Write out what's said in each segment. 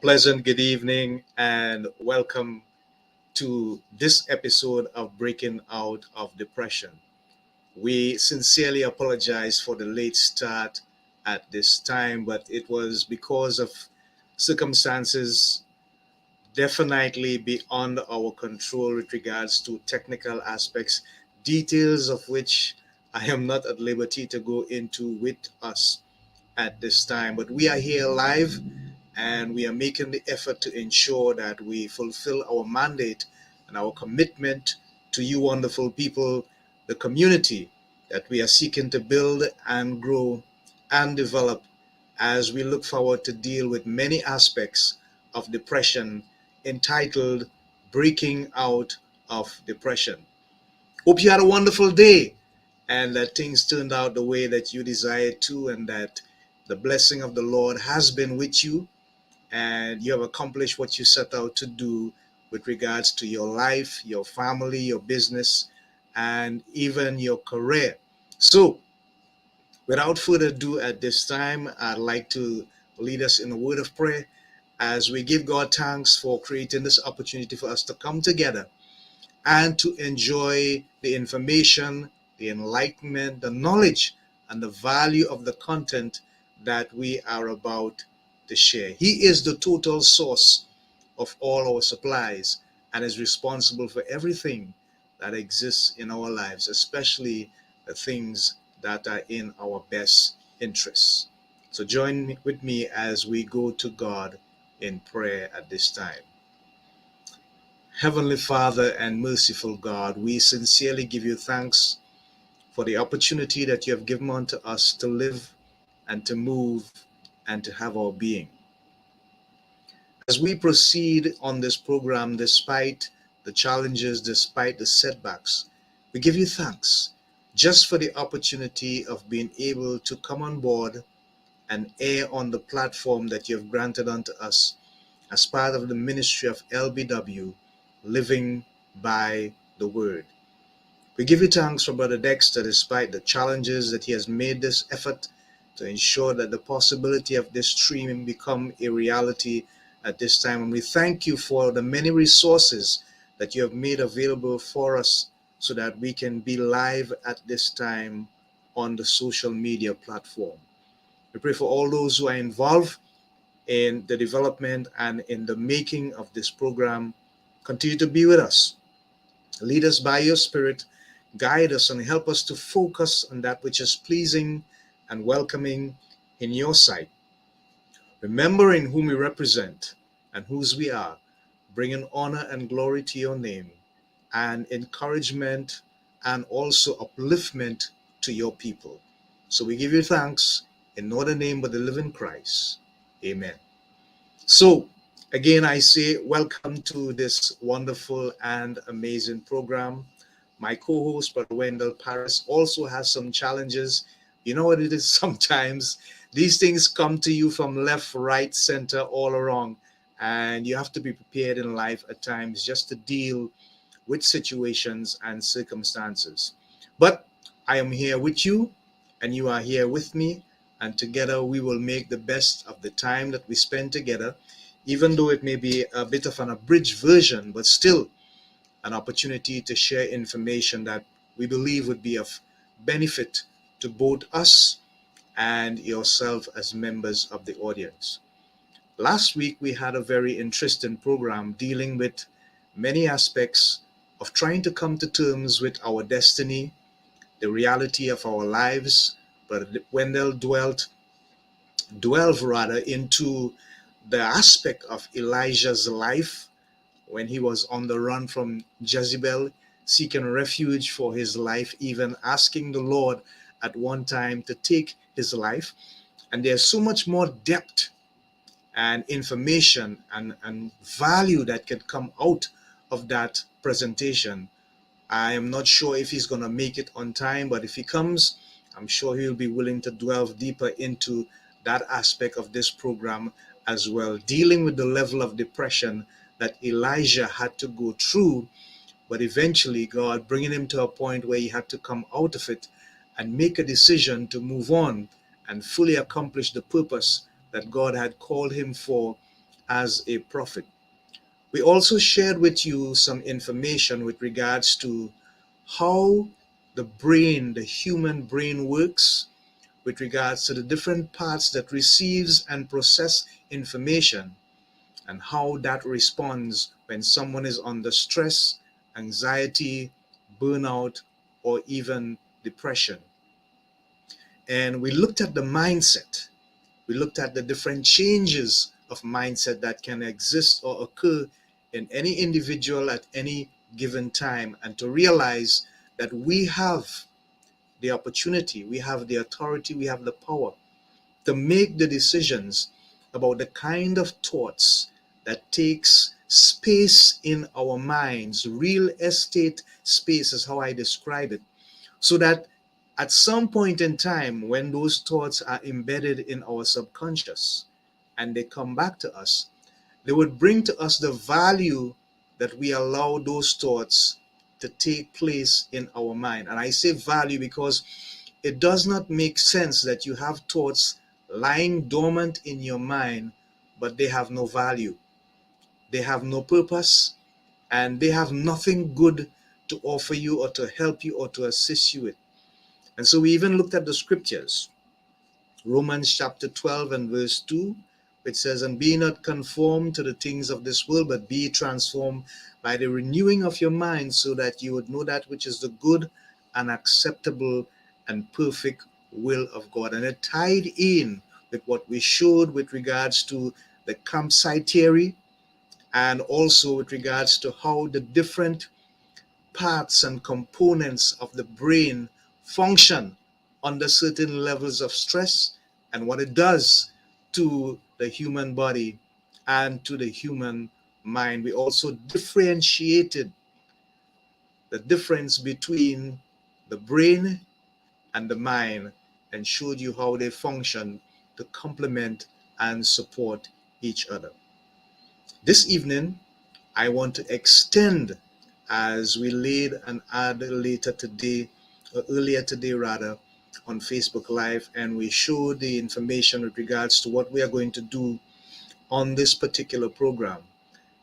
pleasant good evening and welcome to this episode of Breaking Out of Depression. We sincerely apologize for the late start at this time, but it was because of circumstances definitely beyond our control with regards to technical aspects, details of which I am not at liberty to go into with us at this time. But we are here live and we are making the effort to ensure that we fulfill our mandate and our commitment to you, wonderful people, the community that we are seeking to build and grow and develop as we look forward to deal with many aspects of depression entitled Breaking Out of Depression. Hope you had a wonderful day and that things turned out the way that you desired to, and that the blessing of the Lord has been with you and you have accomplished what you set out to do with regards to your life, your family, your business, and even your career. So, without further ado, at this time, I'd like to lead us in a word of prayer as we give God thanks for creating this opportunity for us to come together and to enjoy the information, the enlightenment, the knowledge, and the value of the content that we are about to share. He is the total source of all our supplies and is responsible for everything that exists in our lives, especially the things that are in our best interests. So join with me as we go to God in prayer at this time. Heavenly Father and merciful God, we sincerely give you thanks for the opportunity that you have given unto us to live and to move and to have our being. As we proceed on this program, despite the challenges, despite the setbacks, we give you thanks just for the opportunity of being able to come on board and air on the platform that you have granted unto us as part of the ministry of LBW, Living by the Word. We give you thanks for Brother Dexter, despite the challenges that he has made this effort to ensure that the possibility of this streaming become a reality at this time. And we thank you for the many resources that you have made available for us so that we can be live at this time on the social media platform. We pray for all those who are involved in the development and in the making of this program. Continue to be with us. Lead us by your Spirit, guide us, and help us to focus on that which is pleasing and welcoming in your sight. Remembering whom we represent and whose we are, bringing honor and glory to your name, and encouragement and also upliftment to your people. So we give you thanks in no other name but the living Christ. Amen. So, again, I say welcome to this wonderful and amazing program. My co-host, Brother Wendell Parris, also has some challenges. You know what it is sometimes? These things come to you from left, right, center, all around. And you have to be prepared in life at times just to deal with situations and circumstances. But I am here with you, and you are here with me, and together we will make the best of the time that we spend together, even though it may be a bit of an abridged version, but still an opportunity to share information that we believe would be of benefit to both us and yourself as members of the audience. Last week, we had a very interesting program dealing with many aspects of trying to come to terms with our destiny, the reality of our lives. But Wendell delved rather into the aspect of Elijah's life when he was on the run from Jezebel, seeking refuge for his life, even asking the Lord at one time to take his life. And there's so much more depth and information and value that can come out of that presentation. I am not sure if he's going to make it on time, but if he comes, I'm sure he'll be willing to delve deeper into that aspect of this program as well, dealing with the level of depression that Elijah had to go through, but eventually God bringing him to a point where he had to come out of it and make a decision to move on and fully accomplish the purpose that God had called him for as a prophet. We also shared with you some information with regards to how the brain, the human brain works, with regards to the different parts that receives and process information, and how that responds when someone is under stress, anxiety, burnout, or even depression. And we looked at the mindset. We looked at the different changes of mindset that can exist or occur in any individual at any given time, and to realize that we have the opportunity, we have the authority, we have the power to make the decisions about the kind of thoughts that takes space in our minds. Real estate space is how I describe it, so that at some point in time, when those thoughts are embedded in our subconscious and they come back to us, they would bring to us the value that we allow those thoughts to take place in our mind. And I say value because it does not make sense that you have thoughts lying dormant in your mind, but they have no value, they have no purpose, and they have nothing good to offer you or to help you or to assist you with. And so we even looked at the scriptures. Romans chapter 12 and verse 2, which says, "And be not conformed to the things of this world, but be transformed by the renewing of your mind, so that you would know that which is the good and acceptable and perfect will of God." And it tied in with what we showed with regards to the campsite theory, and also with regards to how the different parts and components of the brain function under certain levels of stress, and what it does to the human body and to the human mind. We also differentiated the difference between the brain and the mind and showed you how they function to complement and support each other. This evening, I want to extend, as we laid an ad later today, or earlier today rather, on Facebook Live, and we showed the information with regards to what we are going to do on this particular program.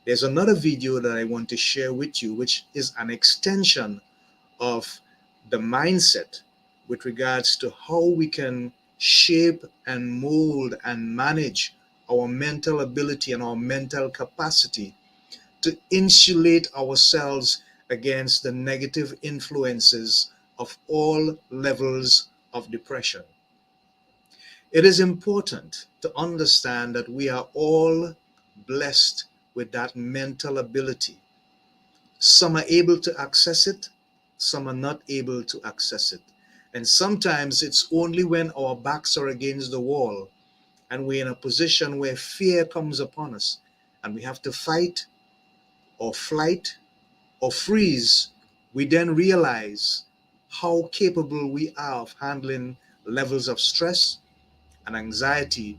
There's another video that I want to share with you, which is an extension of the mindset with regards to how we can shape and mold and manage our mental ability and our mental capacity to insulate ourselves against the negative influences of all levels of depression. It is important to understand that we are all blessed with that mental ability. Some are able to access it, some are not able to access it. And sometimes it's only when our backs are against the wall and we're in a position where fear comes upon us and we have to fight or flight or freeze, we then realize how capable we are of handling levels of stress and anxiety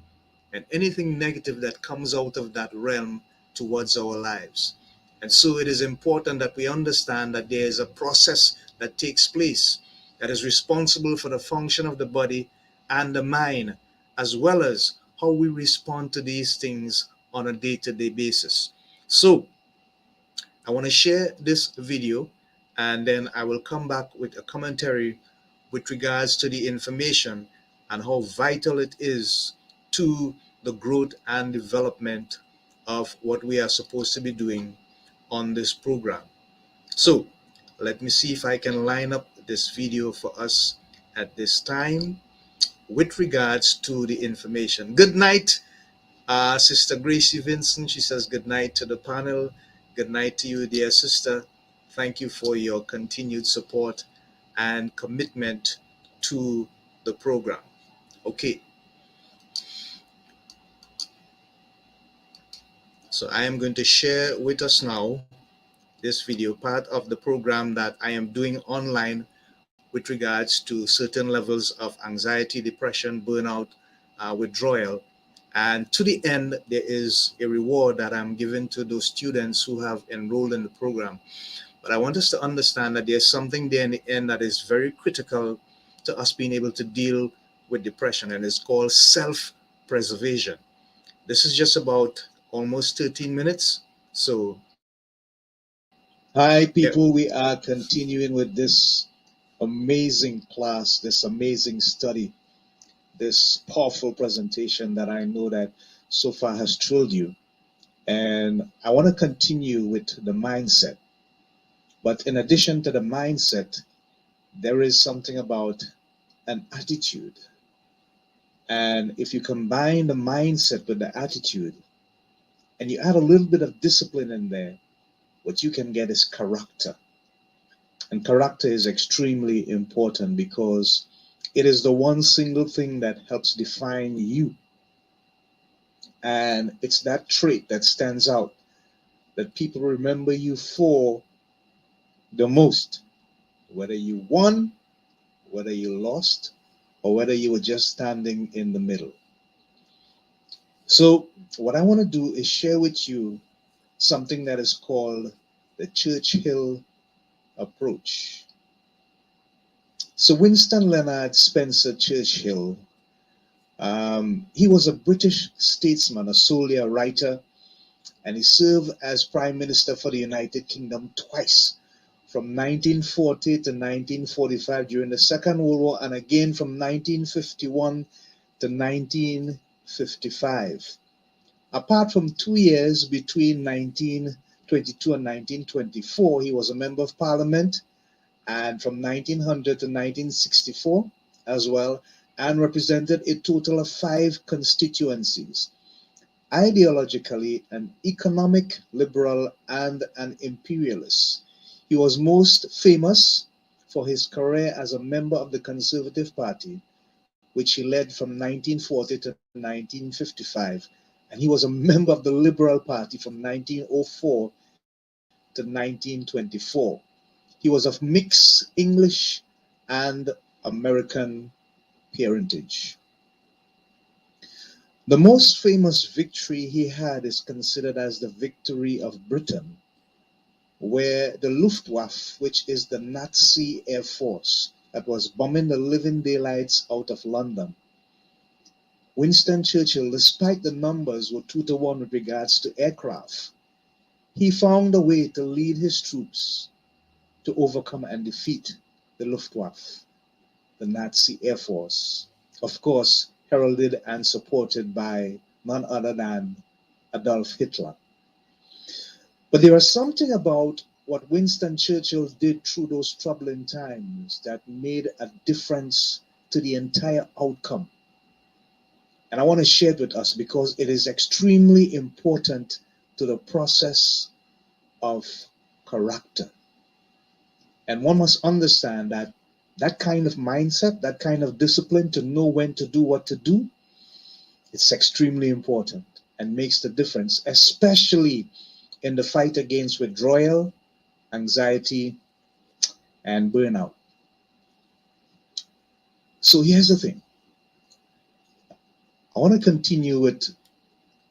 and anything negative that comes out of that realm towards our lives. And so it is important that we understand that there is a process that takes place that is responsible for the function of the body and the mind, as well as how we respond to these things on a day-to-day basis. So I want to share this video, and then I will come back with a commentary with regards to the information and how vital it is to the growth and development of what we are supposed to be doing on this program. So let me see if I can line up this video for us at this time with regards to the information. Good night, Sister Gracie Vincent. She says good night to the panel. Good night to you, dear sister. Thank you for your continued support and commitment to the program. Okay. So I am going to share with us now this video, part of the program that I am doing online with regards to certain levels of anxiety, depression, burnout, withdrawal. And to the end, there is a reward that I'm giving to those students who have enrolled in the program. But I want us to understand that there's something there in the end that is very critical to us being able to deal with depression, and it's called self-preservation. This is just about almost 13 minutes. So, Hi, yeah, people. We are continuing with this amazing class, this amazing study, this powerful presentation that I know that so far has thrilled you. And I want to continue with the mindset. But in addition to the mindset, there is something about an attitude. And if you combine the mindset with the attitude and you add a little bit of discipline in there, what you can get is character. And character is extremely important because it is the one single thing that helps define you. And it's that trait that stands out that people remember you for the most, whether you won, whether you lost, or whether you were just standing in the middle. So, what I want to do is share with you something that is called the Churchill approach. So, Winston Leonard Spencer Churchill, he was a British statesman, a soldier, a writer, and he served as Prime Minister for the United Kingdom twice, from 1940 to 1945 during the Second World War, and again from 1951 to 1955. Apart from 2 years between 1922 and 1924, he was a Member of Parliament, and from 1900 to 1964 as well, and represented a total of 5 constituencies. Ideologically an economic liberal and an imperialist, he was most famous for his career as a member of the Conservative Party, which he led from 1940 to 1955, and he was a member of the Liberal Party from 1904 to 1924. He was of mixed English and American parentage. The most famous victory he had is considered as the victory of Britain, where the Luftwaffe, which is the Nazi air force that was bombing the living daylights out of London, Winston Churchill, despite the numbers were 2-1 with regards to aircraft, he found a way to lead his troops to overcome and defeat the Luftwaffe, the Nazi air force, of course, heralded and supported by none other than Adolf Hitler. But there was something about what Winston Churchill did through those troubling times that made a difference to the entire outcome. And I want to share it with us because it is extremely important to the process of character. And one must understand that that kind of mindset, that kind of discipline to know when to do what to do, it's extremely important and makes the difference, especially in the fight against withdrawal, anxiety, and burnout. So here's the thing. I want to continue with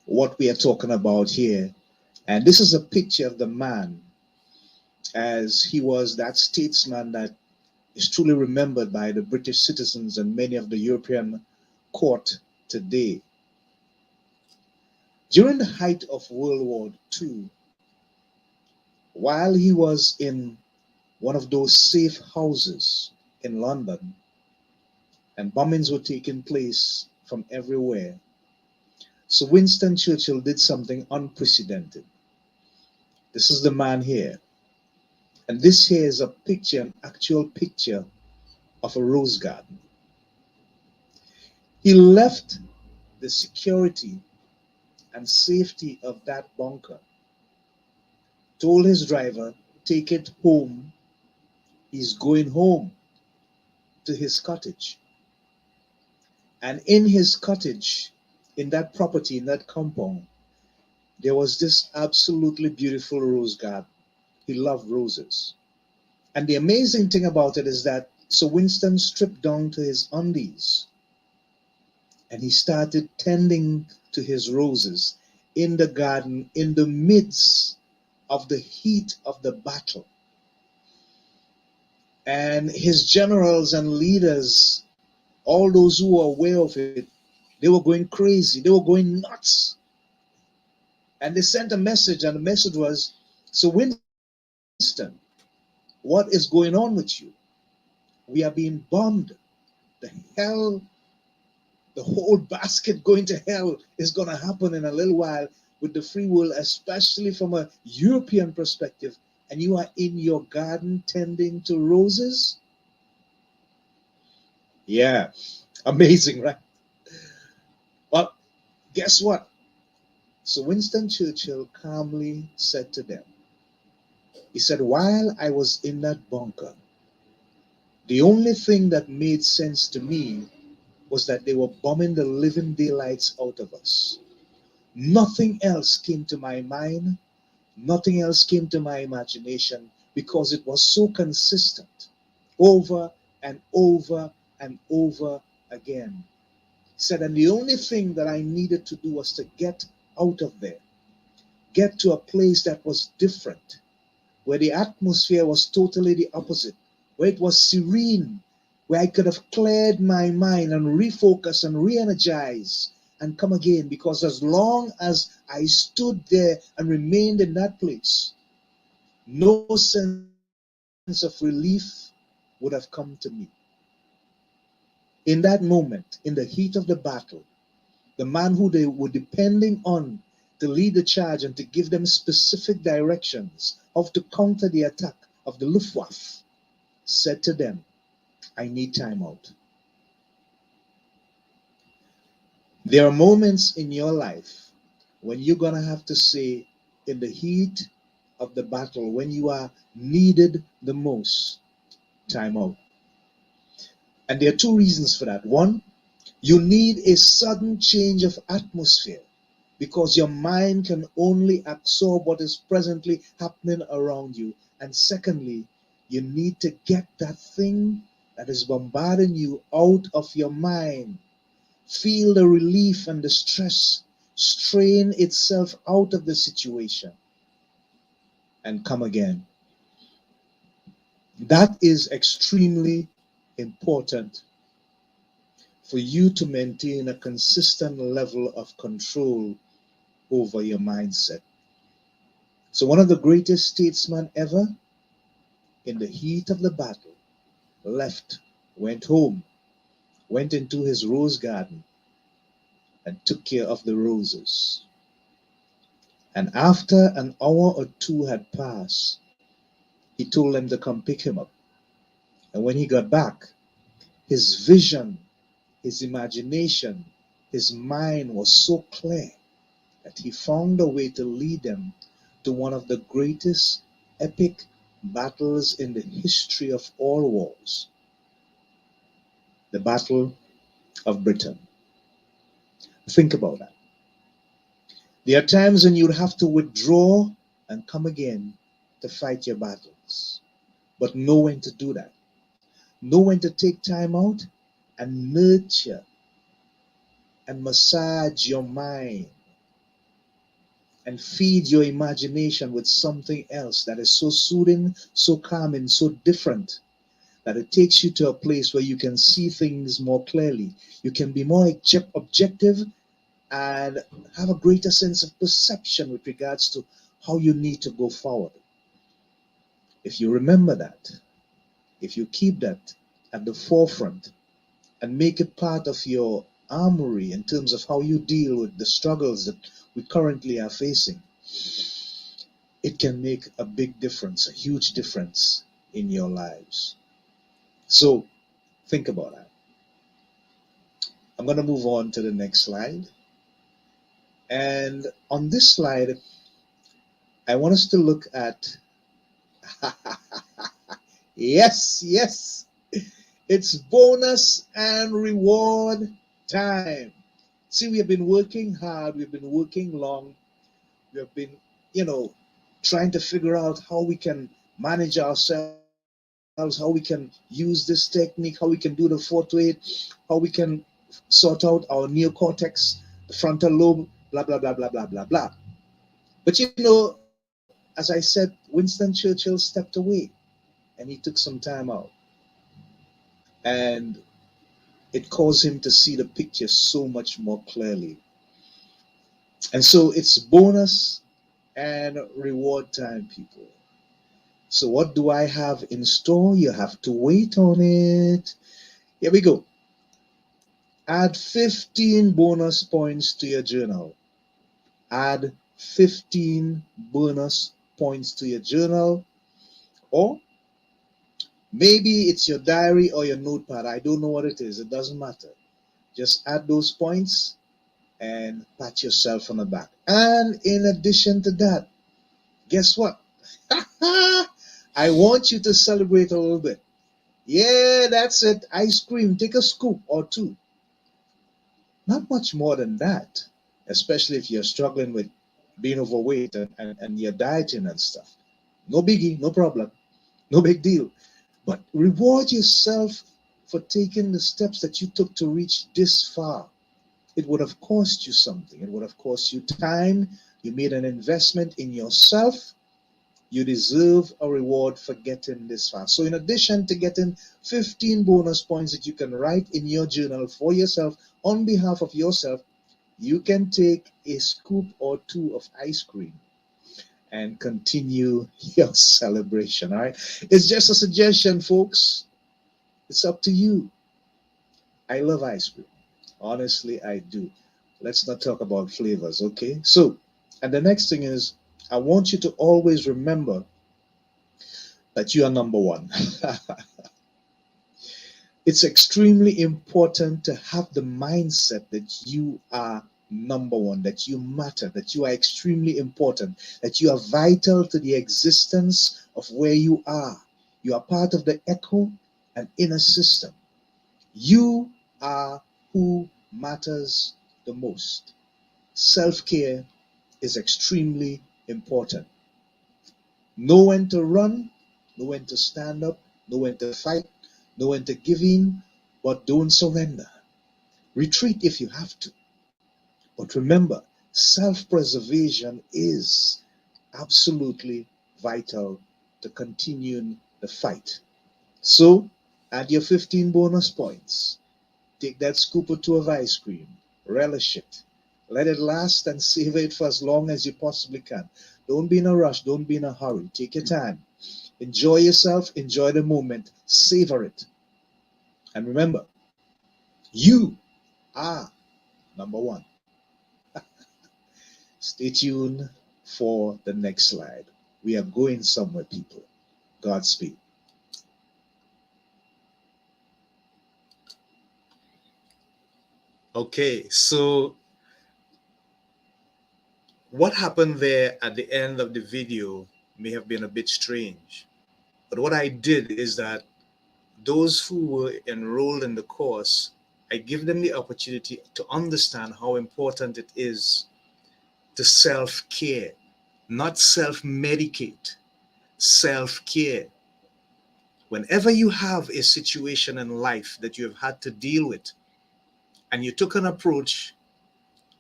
what we are talking about here. And this is a picture of the man as he was that statesman that is truly remembered by the British citizens and many of the European court today. During the height of World War II, while he was in one of those safe houses in London and bombings were taking place from everywhere, so Winston Churchill did something unprecedented. This is the man here. And this here is a picture, an actual picture of a rose garden. He left the security and safety of that bunker, told his driver, take it home. He's going home to his cottage. And in his cottage, in that property, in that compound, there was this absolutely beautiful rose garden. He loved roses. And the amazing thing about it is that so Winston stripped down to his undies and he started tending to his roses in the garden in the midst of the heat of the battle. And his generals and leaders, all those who were aware of it, they were going crazy, they were going nuts. And they sent a message, and the message was, "So, Winston, what is going on with you? We are being bombed. The hell, the whole basket going to hell is going to happen in a little while with the free world, especially from a European perspective. And you are in your garden tending to roses?" Yeah, amazing, right? Well, guess what? So Winston Churchill calmly said to them, he said, "While I was in that bunker, the only thing that made sense to me was that they were bombing the living daylights out of us. Nothing else came to my mind, nothing else came to my imagination, because it was so consistent over and over and over again." He said, "And the only thing that I needed to do was to get out of there, get to a place that was different, where the atmosphere was totally the opposite, where it was serene, where I could have cleared my mind and refocus and re energize and come again. Because as long as I stood there and remained in that place, no sense of relief would have come to me." In that moment, in the heat of the battle, the man who they were depending on to lead the charge and to give them specific directions of to counter the attack of the Luftwaffe said to them, "I need time out." There are moments in your life when you're going to have to say, in the heat of the battle, when you are needed the most, time out. And there are two reasons for that. One, you need a sudden change of atmosphere, because your mind can only absorb what is presently happening around you. And secondly, you need to get that thing that is bombarding you out of your mind. Feel the relief and the stress strain itself out of the situation and come again. That is extremely important for you to maintain a consistent level of control over your mindset. So, one of the greatest statesmen ever, in the heat of the battle, left, went home, went into his rose garden, and took care of the roses. And after an hour or two had passed, he told them to come pick him up. And when he got back, his vision, his imagination, his mind was so clear that he found a way to lead them to one of the greatest epic battles in the history of all wars, the Battle of Britain. Think about that. There are times when you'd have to withdraw and come again to fight your battles, but know when to do that. Know when to take time out and nurture and massage your mind and feed your imagination with something else that is so soothing, so calming, so different, that it takes you to a place where you can see things more clearly. You can be more objective and have a greater sense of perception with regards to how you need to go forward. If you remember that, if you keep that at the forefront and make it part of your armory in terms of how you deal with the struggles that we currently are facing, it can make a big difference, a huge difference in your lives. So think about that. I'm going to move on to the next slide. And on this slide, I want us to look at yes, yes, it's bonus and reward time. See, we have been working hard, we've been working long, we have been, you know, trying to figure out how we can manage ourselves, how we can use this technique, how we can do the 4 to 8, how we can sort out our neocortex, the frontal lobe, blah, blah, blah, blah, blah, blah, blah. But you know, as I said, Winston Churchill stepped away and he took some time out. And it caused him to see the picture so much more clearly. And so it's bonus and reward time, people. So what do I have in store? You have to wait on it. Here we go. Add 15 bonus points to your journal. Add 15 bonus points to your journal, or maybe it's your diary or your notepad. I don't know what it is. It doesn't matter. Just add those points and pat yourself on the back. And in addition to that, guess what? I want you to celebrate a little bit. Yeah, that's it. Ice cream. Take a scoop or two. Not much more than that, especially if you're struggling with being overweight and you're dieting and stuff. No biggie, no problem, no big deal. But reward yourself for taking the steps that you took to reach this far. It would have cost you something. It would have cost you time. You made an investment in yourself. You deserve a reward for getting this far. So, in addition to getting 15 bonus points that you can write in your journal for yourself on behalf of yourself, you can take a scoop or two of ice cream and continue your celebration. All right. It's just a suggestion, folks. It's up to you. I love ice cream. Honestly, I do. Let's not talk about flavors, okay? So, and the next thing is, I want you to always remember that you are number one. It's extremely important to have the mindset that you are number one, that you matter, that you are extremely important, that you are vital to the existence of where you are. You are part of the echo and inner system. You are who matters the most. Self care is extremely important. Know when to run, know when to stand up, know when to fight, know when to give in, but don't surrender. Retreat if you have to. But remember, self preservation is absolutely vital to continuing the fight. So, add your 15 bonus points. Take that scoop or two of ice cream. Relish it. Let it last and savor it for as long as you possibly can. Don't be in a rush. Don't be in a hurry. Take your time. Enjoy yourself. Enjoy the moment. Savor it. And remember, you are number one. Stay tuned for the next slide. We are going somewhere, people. Godspeed. Okay, so what happened there at the end of the video may have been a bit strange. But what I did is that those who were enrolled in the course, I give them the opportunity to understand how important it is to self care, not self medicate, self care. Whenever you have a situation in life that you have had to deal with, and you took an approach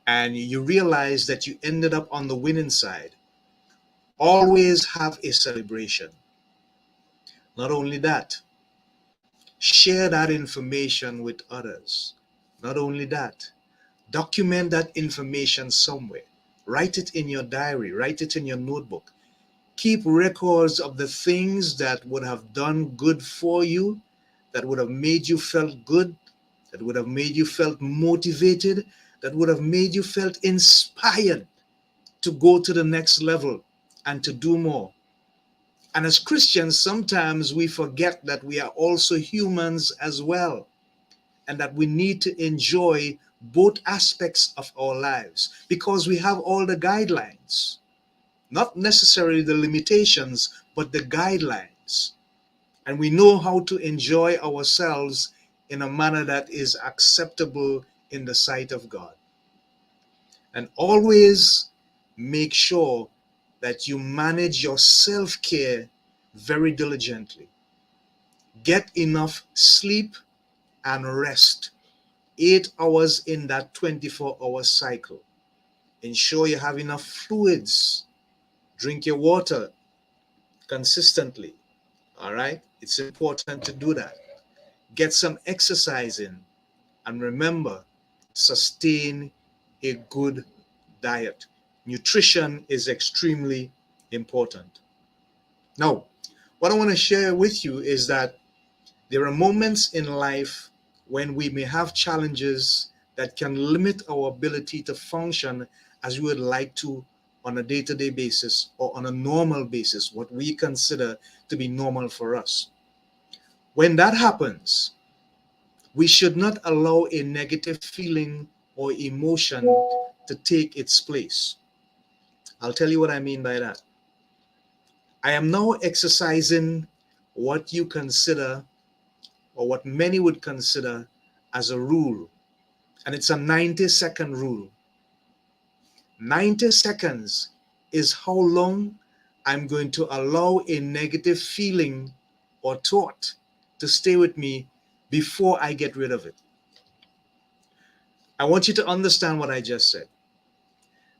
and you realize that you ended up on the winning side, always have a celebration. Not only that, share that information with others. Not only that, document that information somewhere. Write it in your diary, write it in your notebook. Keep records of the things that would have done good for you, that would have made you felt good, that would have made you felt motivated, that would have made you felt inspired to go to the next level and to do more. And as Christians, sometimes we forget that we are also humans as well, and that we need to enjoy both aspects of our lives because we have all the guidelines, not necessarily the limitations, but the guidelines. And we know how to enjoy ourselves in a manner that is acceptable in the sight of God. And always make sure that you manage your self care very diligently. Get enough sleep and rest, 8 hours in that 24-hour cycle. Ensure you have enough fluids. Drink your water consistently. All right? It's important to do that. Get some exercise in. And remember, sustain a good diet. Nutrition is extremely important. Now, what I want to share with you is that there are moments in life when we may have challenges that can limit our ability to function as we would like to on a day-to-day basis or on a normal basis, what we consider to be normal for us. When that happens, we should not allow a negative feeling or emotion to take its place. I'll tell you what I mean by that. I am now exercising what you consider or what many would consider as a rule, and it's a 90-second rule. 90 seconds is how long I'm going to allow a negative feeling or thought to stay with me before I get rid of it. I want you to understand what I just said.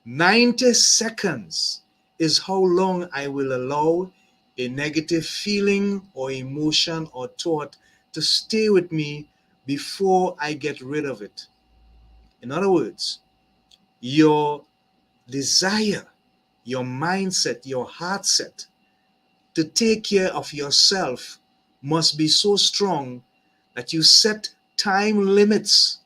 90 seconds is how long I will allow a negative feeling or emotion or thought to stay with me before I get rid of it. In other words, your desire, your mindset, your heart set to take care of yourself must be so strong that you set time limits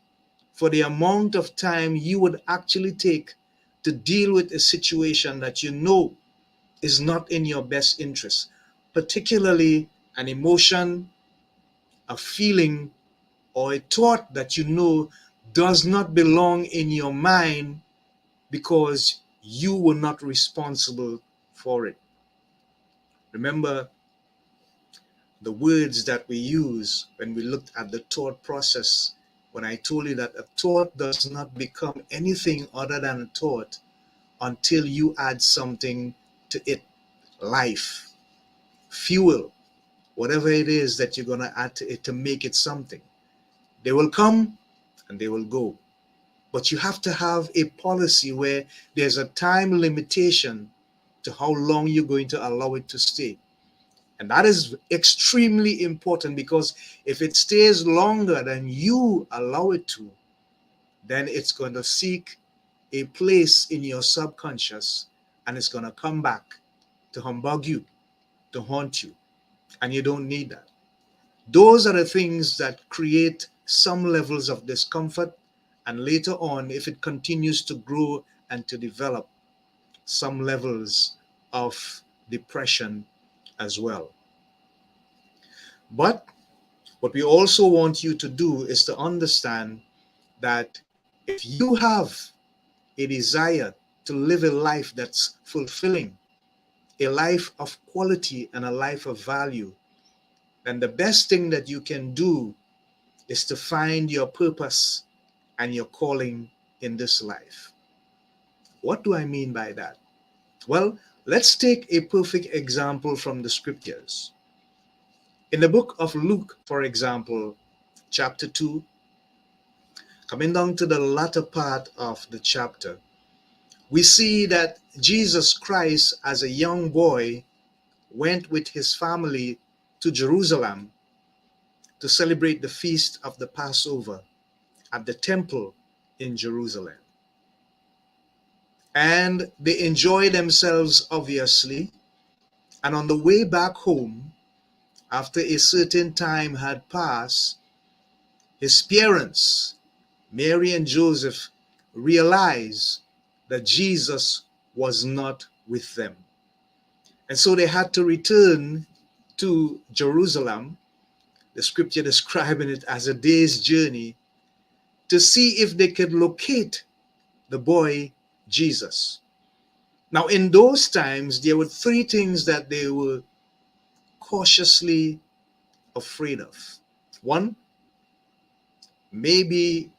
for the amount of time you would actually take to deal with a situation that you know is not in your best interest, particularly an emotion, a feeling, or a thought that you know does not belong in your mind because you were not responsible for it. Remember the words that we use when we looked at the thought process, when I told you that a thought does not become anything other than a thought until you add something to it. Life, fuel, whatever it is that you're going to add to it to make it something. They will come and they will go. But you have to have a policy where there's a time limitation to how long you're going to allow it to stay. And that is extremely important, because if it stays longer than you allow it to, then it's going to seek a place in your subconscious and it's going to come back to humbug you, to haunt you. And you don't need that. Those are the things that create some levels of discomfort. And later on, if it continues to grow and to develop, some levels of depression as well. But what we also want you to do is to understand that if you have a desire to live a life that's fulfilling, a life of quality and a life of value, then the best thing that you can do is to find your purpose and your calling in this life. What do I mean by that? Well, let's take a perfect example from the scriptures. In the book of Luke, for example, chapter 2, coming down to the latter part of the chapter, we see that Jesus Christ, as a young boy, went with his family to Jerusalem to celebrate the feast of the Passover at the temple in Jerusalem. And they enjoyed themselves, obviously. And on the way back home, after a certain time had passed, his parents, Mary and Joseph, realized that Jesus was not with them. And so they had to return to Jerusalem, the scripture describing it as a day's journey, to see if they could locate the boy Jesus. Now, in those times, there were three things that they were cautiously afraid of. One, maybe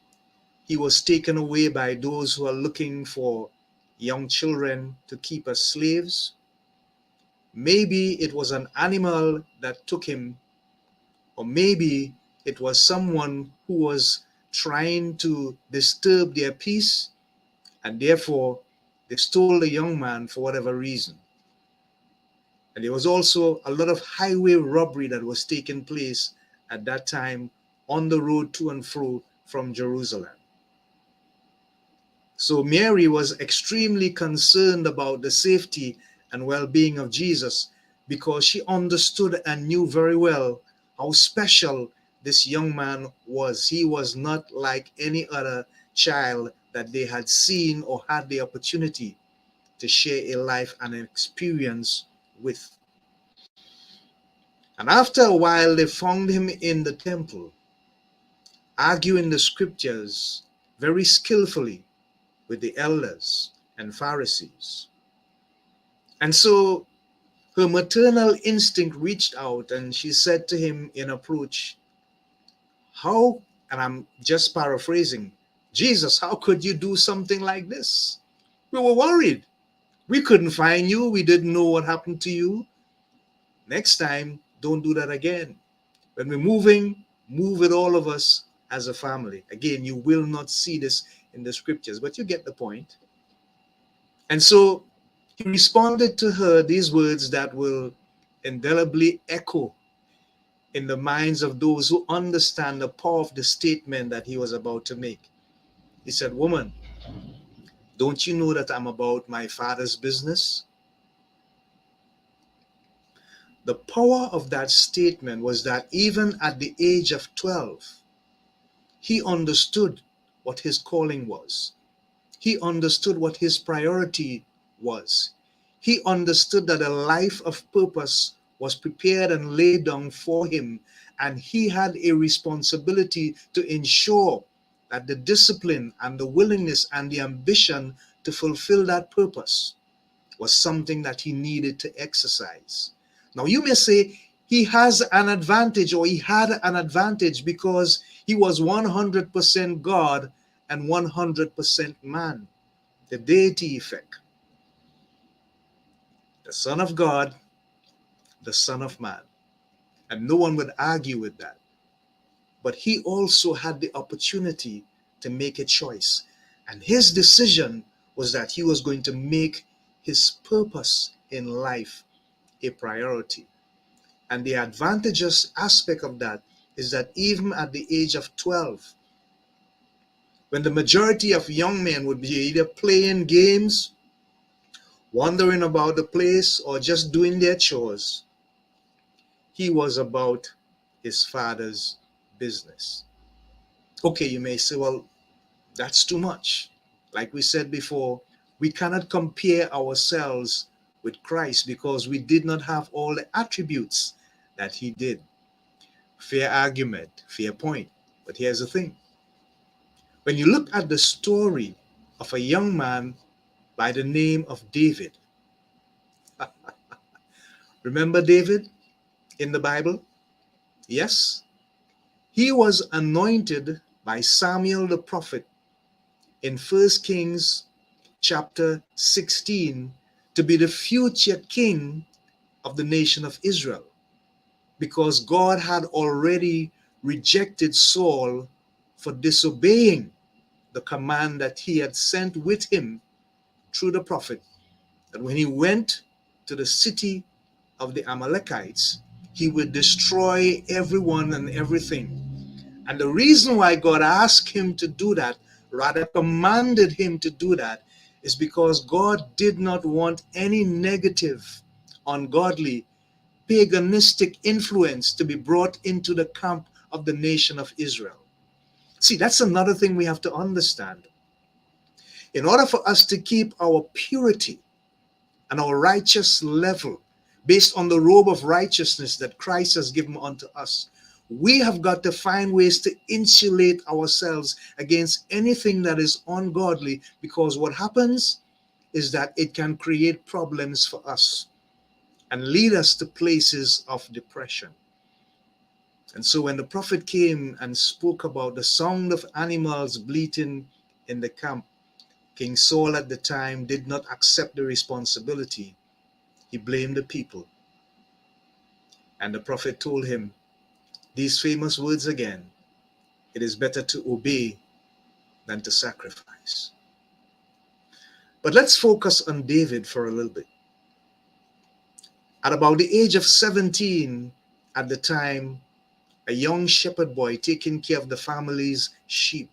he was taken away by those who are looking for young children to keep as slaves. Maybe it was an animal that took him, or maybe it was someone who was trying to disturb their peace, and therefore they stole the young man for whatever reason. And there was also a lot of highway robbery that was taking place at that time on the road to and fro from Jerusalem. So Mary was extremely concerned about the safety and well-being of Jesus because she understood and knew very well how special this young man was. He was not like any other child that they had seen or had the opportunity to share a life and an experience with. And after a while, they found him in the temple, arguing the scriptures very skillfully with the elders and Pharisees. And so her maternal instinct reached out and she said to him in approach, how, and I'm just paraphrasing, Jesus, how could you do something like this? We were worried. We couldn't find you. We didn't know what happened to you. Next time, don't do that again. When we're moving, move with all of us as a family. Again, you will not see this in the scriptures, but you get the point. And so he responded to her these words that will indelibly echo in the minds of those who understand the power of the statement that he was about to make. He said, woman, don't you know that I'm about my father's business? The power of that statement was that even at the age of 12, he understood what his calling was. He understood what his priority was. He understood that a life of purpose was prepared and laid down for him, and he had a responsibility to ensure that the discipline and the willingness and the ambition to fulfill that purpose was something that he needed to exercise. Now, you may say he has an advantage, or he had an advantage because he was 100% God and 100% man. The deity effect. The Son of God, the Son of Man. And no one would argue with that. But he also had the opportunity to make a choice. And his decision was that he was going to make his purpose in life a priority. And the advantageous aspect of that is that even at the age of 12, when the majority of young men would be either playing games, wandering about the place, or just doing their chores, he was about his father's business. Okay, you may say, well, that's too much. Like we said before, we cannot compare ourselves with Christ because we did not have all the attributes that he did. Fair argument, fair point. But here's the thing. When you look at the story of a young man by the name of David, remember David in the Bible? Yes, he was anointed by Samuel the prophet in 1 Kings chapter 16 to be the future king of the nation of Israel, because God had already rejected Saul for disobeying the command that he had sent with him through the prophet, that when he went to the city of the Amalekites, he would destroy everyone and everything. And the reason why God asked him to do that, rather commanded him to do that, is because God did not want any negative, ungodly, paganistic influence to be brought into the camp of the nation of Israel. See, that's another thing we have to understand. In order for us to keep our purity and our righteous level based on the robe of righteousness that Christ has given unto us, we have got to find ways to insulate ourselves against anything that is ungodly, because what happens is that it can create problems for us and lead us to places of depression. And so when the prophet came and spoke about the sound of animals bleating in the camp, King Saul at the time did not accept the responsibility. He blamed the people. And the prophet told him these famous words again: it is better to obey than to sacrifice. But let's focus on David for a little bit. At about the age of 17, at the time, a young shepherd boy taking care of the family's sheep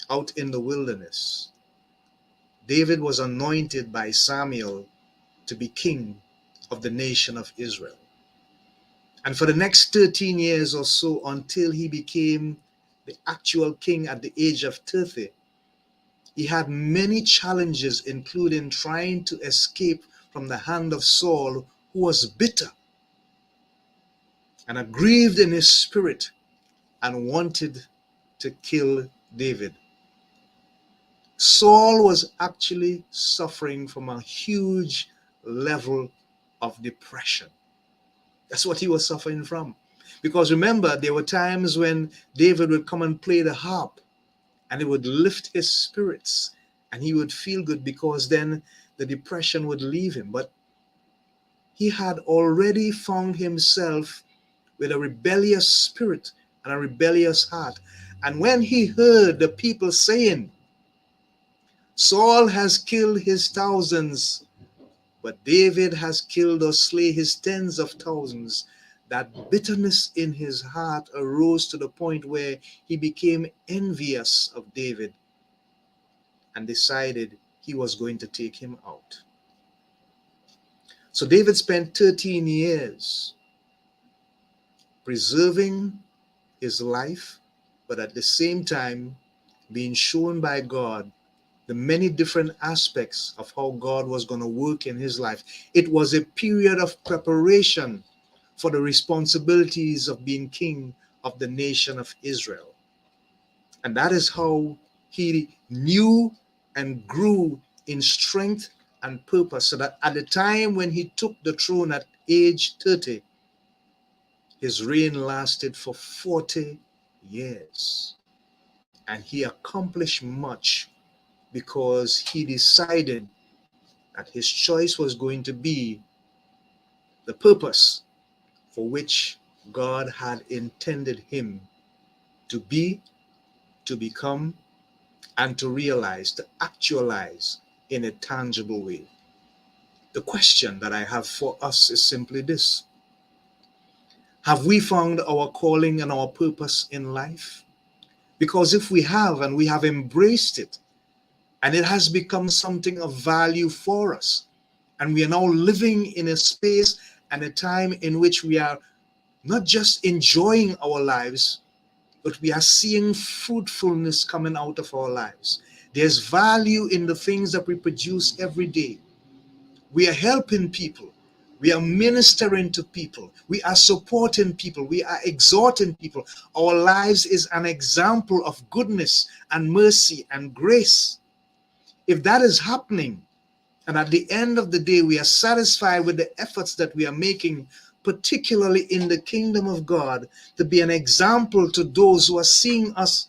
out in the wilderness, David was anointed by Samuel to be king of the nation of Israel. And for the next 13 years or so, until he became the actual king at the age of 30, he had many challenges, including trying to escape from the hand of Saul, who was bitter and aggrieved in his spirit and wanted to kill David. Saul was actually suffering from a huge level of depression. That's what he was suffering from. Because remember, there were times when David would come and play the harp and it would lift his spirits and he would feel good, because then the depression would leave him. But he had already found himself with a rebellious spirit and a rebellious heart. And when he heard the people saying, Saul has killed his thousands, but David has killed or slay his tens of thousands, that bitterness in his heart arose to the point where he became envious of David and decided he was going to take him out. So David spent 13 years preserving his life, but at the same time being shown by God the many different aspects of how God was going to work in his life. It was a period of preparation for the responsibilities of being king of the nation of Israel. And that is how he knew and grew in strength and purpose, so that at the time when he took the throne at age 30, his reign lasted for 40 years. And he accomplished much because he decided that his choice was going to be the purpose for which God had intended him to be, to become, and to realize, to actualize in a tangible way. The question that I have for us is simply this: have we found our calling and our purpose in life? Because if we have, and we have embraced it, and it has become something of value for us, and we are now living in a space and a time in which we are not just enjoying our lives, but we are seeing fruitfulness coming out of our lives. There's value in the things that we produce every day. We are helping people. We are ministering to people. We are supporting people. We are exhorting people. Our lives is an example of goodness and mercy and grace. If that is happening, and at the end of the day, we are satisfied with the efforts that we are making, particularly in the kingdom of God, to be an example to those who are seeing us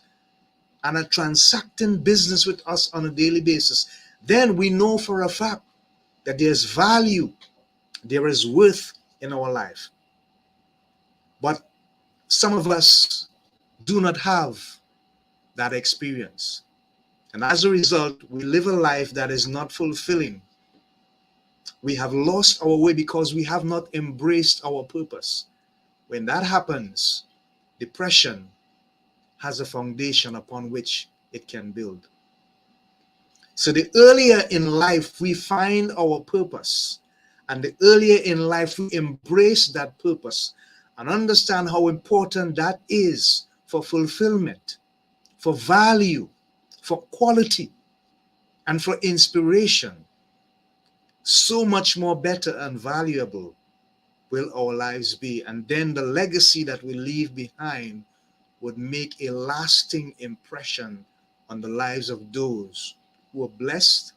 and are transacting business with us on a daily basis, then we know for a fact that there's value, there is worth in our life. But some of us do not have that experience. And as a result, we live a life that is not fulfilling. We have lost our way because we have not embraced our purpose. When that happens, depression has a foundation upon which it can build. So the earlier in life we find our purpose, and the earlier in life we embrace that purpose and understand how important that is for fulfillment, for value, for quality, and for inspiration, so much more better and valuable will our lives be. And then the legacy that we leave behind would make a lasting impression on the lives of those who are blessed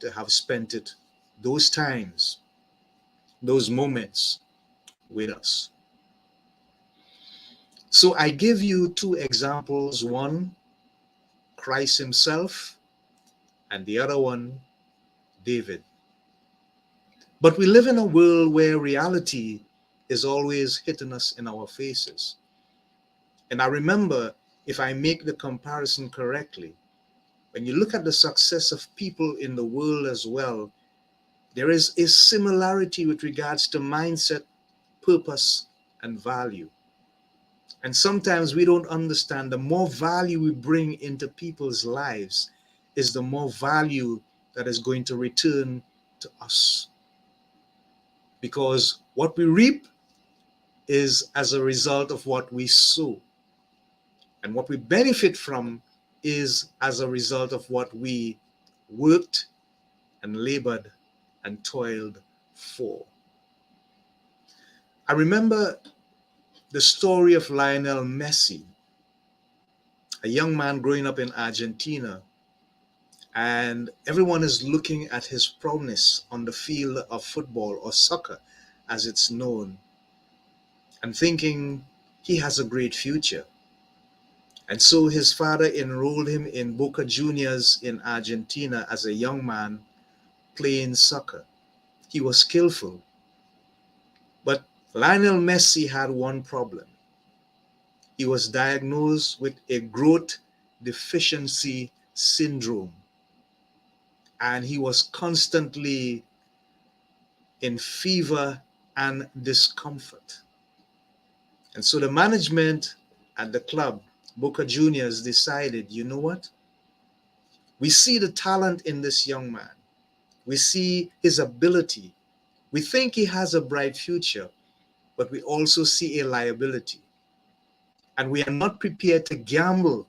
to have spent it, those times, those moments with us. So I give you two examples: one, Christ himself, and the other one, David. But we live in a world where reality is always hitting us in our faces. And I remember, if I make the comparison correctly, when you look at the success of people in the world as well, there is a similarity with regards to mindset, purpose, and value. And sometimes we don't understand the more value we bring into people's lives is the more value that is going to return to us. Because what we reap is as a result of what we sow. And what we benefit from is as a result of what we worked and labored and toiled for. I remember the story of Lionel Messi, a young man growing up in Argentina, and everyone is looking at his prowess on the field of football or soccer as it's known, and thinking he has a great future. And so his father enrolled him in Boca Juniors in Argentina as a young man playing soccer. He was skillful, but Lionel Messi had one problem. He was diagnosed with a growth deficiency syndrome, and he was constantly in fever and discomfort. And so the management at the club, Boca Juniors, decided, you know what? We see the talent in this young man. We see his ability. We think he has a bright future, but we also see a liability. And we are not prepared to gamble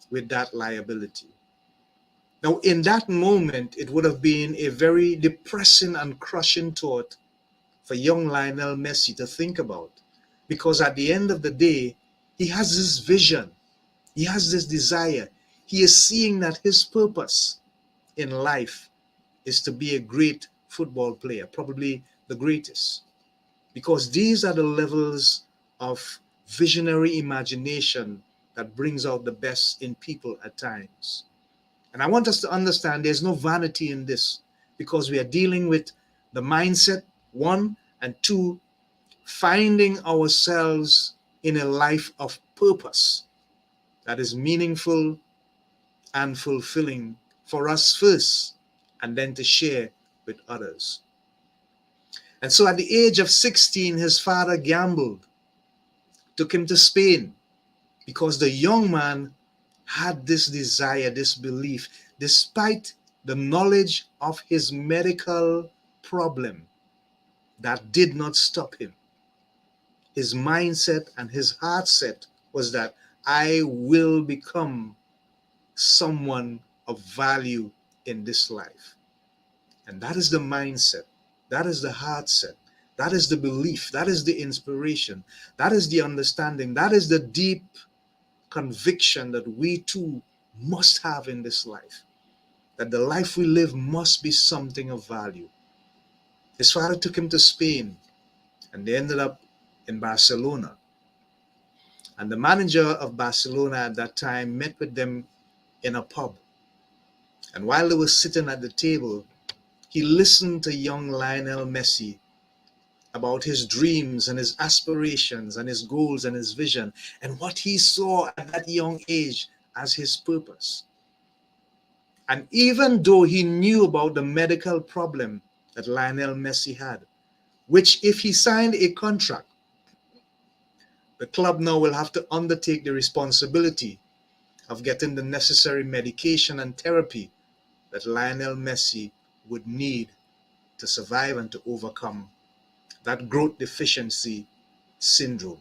with that liability. Now, in that moment, it would have been a very depressing and crushing thought for young Lionel Messi to think about. Because at the end of the day, he has this vision, he has this desire. He is seeing that his purpose in life is to be a great football player, probably the greatest. Because these are the levels of visionary imagination that brings out the best in people at times. And I want us to understand there's no vanity in this, because we are dealing with the mindset, one, and two, finding ourselves in a life of purpose that is meaningful and fulfilling for us first, and then to share with others. And so at the age of 16, his father gambled, took him to Spain, because the young man had this desire, this belief, despite the knowledge of his medical problem, that did not stop him. His mindset and his heart set was that I will become someone of value in this life. And that is the mindset. That is the heart set. That is the belief. That is the inspiration. That is the understanding. That is the deep conviction that we too must have in this life. That the life we live must be something of value. His father took him to Spain, and they ended up in Barcelona. And the manager of Barcelona at that time met with them in a pub. And while they were sitting at the table, he listened to young Lionel Messi about his dreams and his aspirations and his goals and his vision and what he saw at that young age as his purpose. And even though he knew about the medical problem that Lionel Messi had, which if he signed a contract, the club now will have to undertake the responsibility of getting the necessary medication and therapy that Lionel Messi would need to survive and to overcome that growth deficiency syndrome.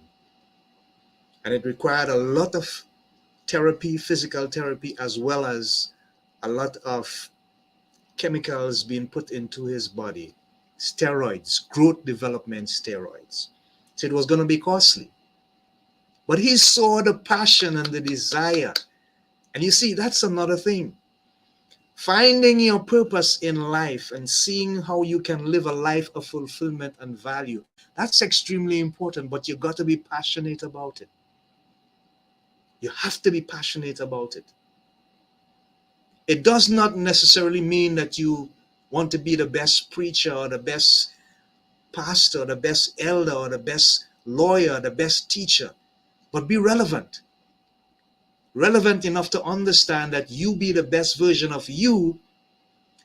And it required a lot of therapy, physical therapy, as well as a lot of chemicals being put into his body, steroids, growth development steroids. So it was going to be costly. But he saw the passion and the desire. And you see, that's another thing. Finding your purpose in life and seeing how you can live a life of fulfillment and value, that's extremely important, but you got to be passionate about it. You have to be passionate about it. It does not necessarily mean that you want to be the best preacher or the best pastor, the best elder or the best lawyer, the best teacher, but be relevant. Relevant enough to understand that you be the best version of you,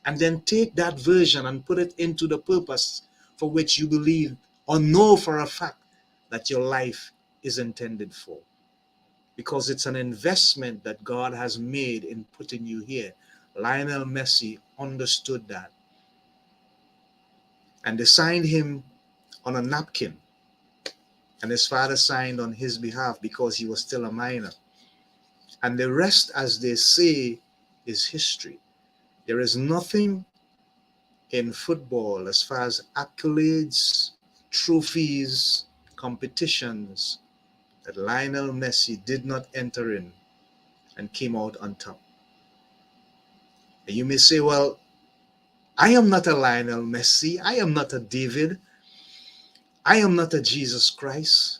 and then take that version and put it into the purpose for which you believe or know for a fact that your life is intended for. Because it's an investment that God has made in putting you here. Lionel Messi understood that. And they signed him on a napkin. And his father signed on his behalf because he was still a minor. And the rest, as they say, is history. There is nothing in football as far as accolades, trophies, competitions that Lionel Messi did not enter in and came out on top. And you may say, well, I am not a Lionel Messi. I am not a David. I am not a Jesus Christ.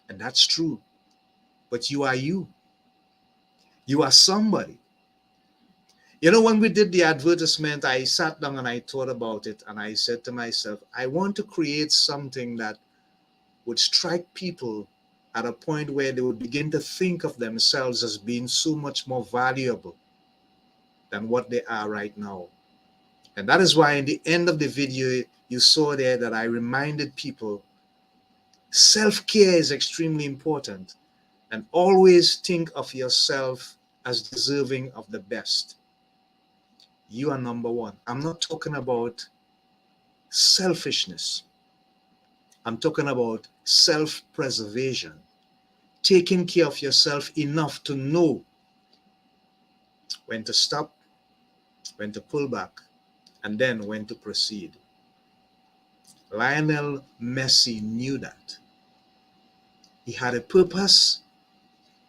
And that's true. But you are you. You are somebody. You know, when we did the advertisement, I sat down and I thought about it. And I said to myself, I want to create something that would strike people at a point where they would begin to think of themselves as being so much more valuable than what they are right now. And that is why in the end of the video, you saw there that I reminded people self-care is extremely important, and always think of yourself as deserving of the best. You are number one. I'm not talking about selfishness. I'm talking about self-preservation, taking care of yourself enough to know when to stop, when to pull back, and then when to proceed. Lionel Messi knew that. He had a purpose,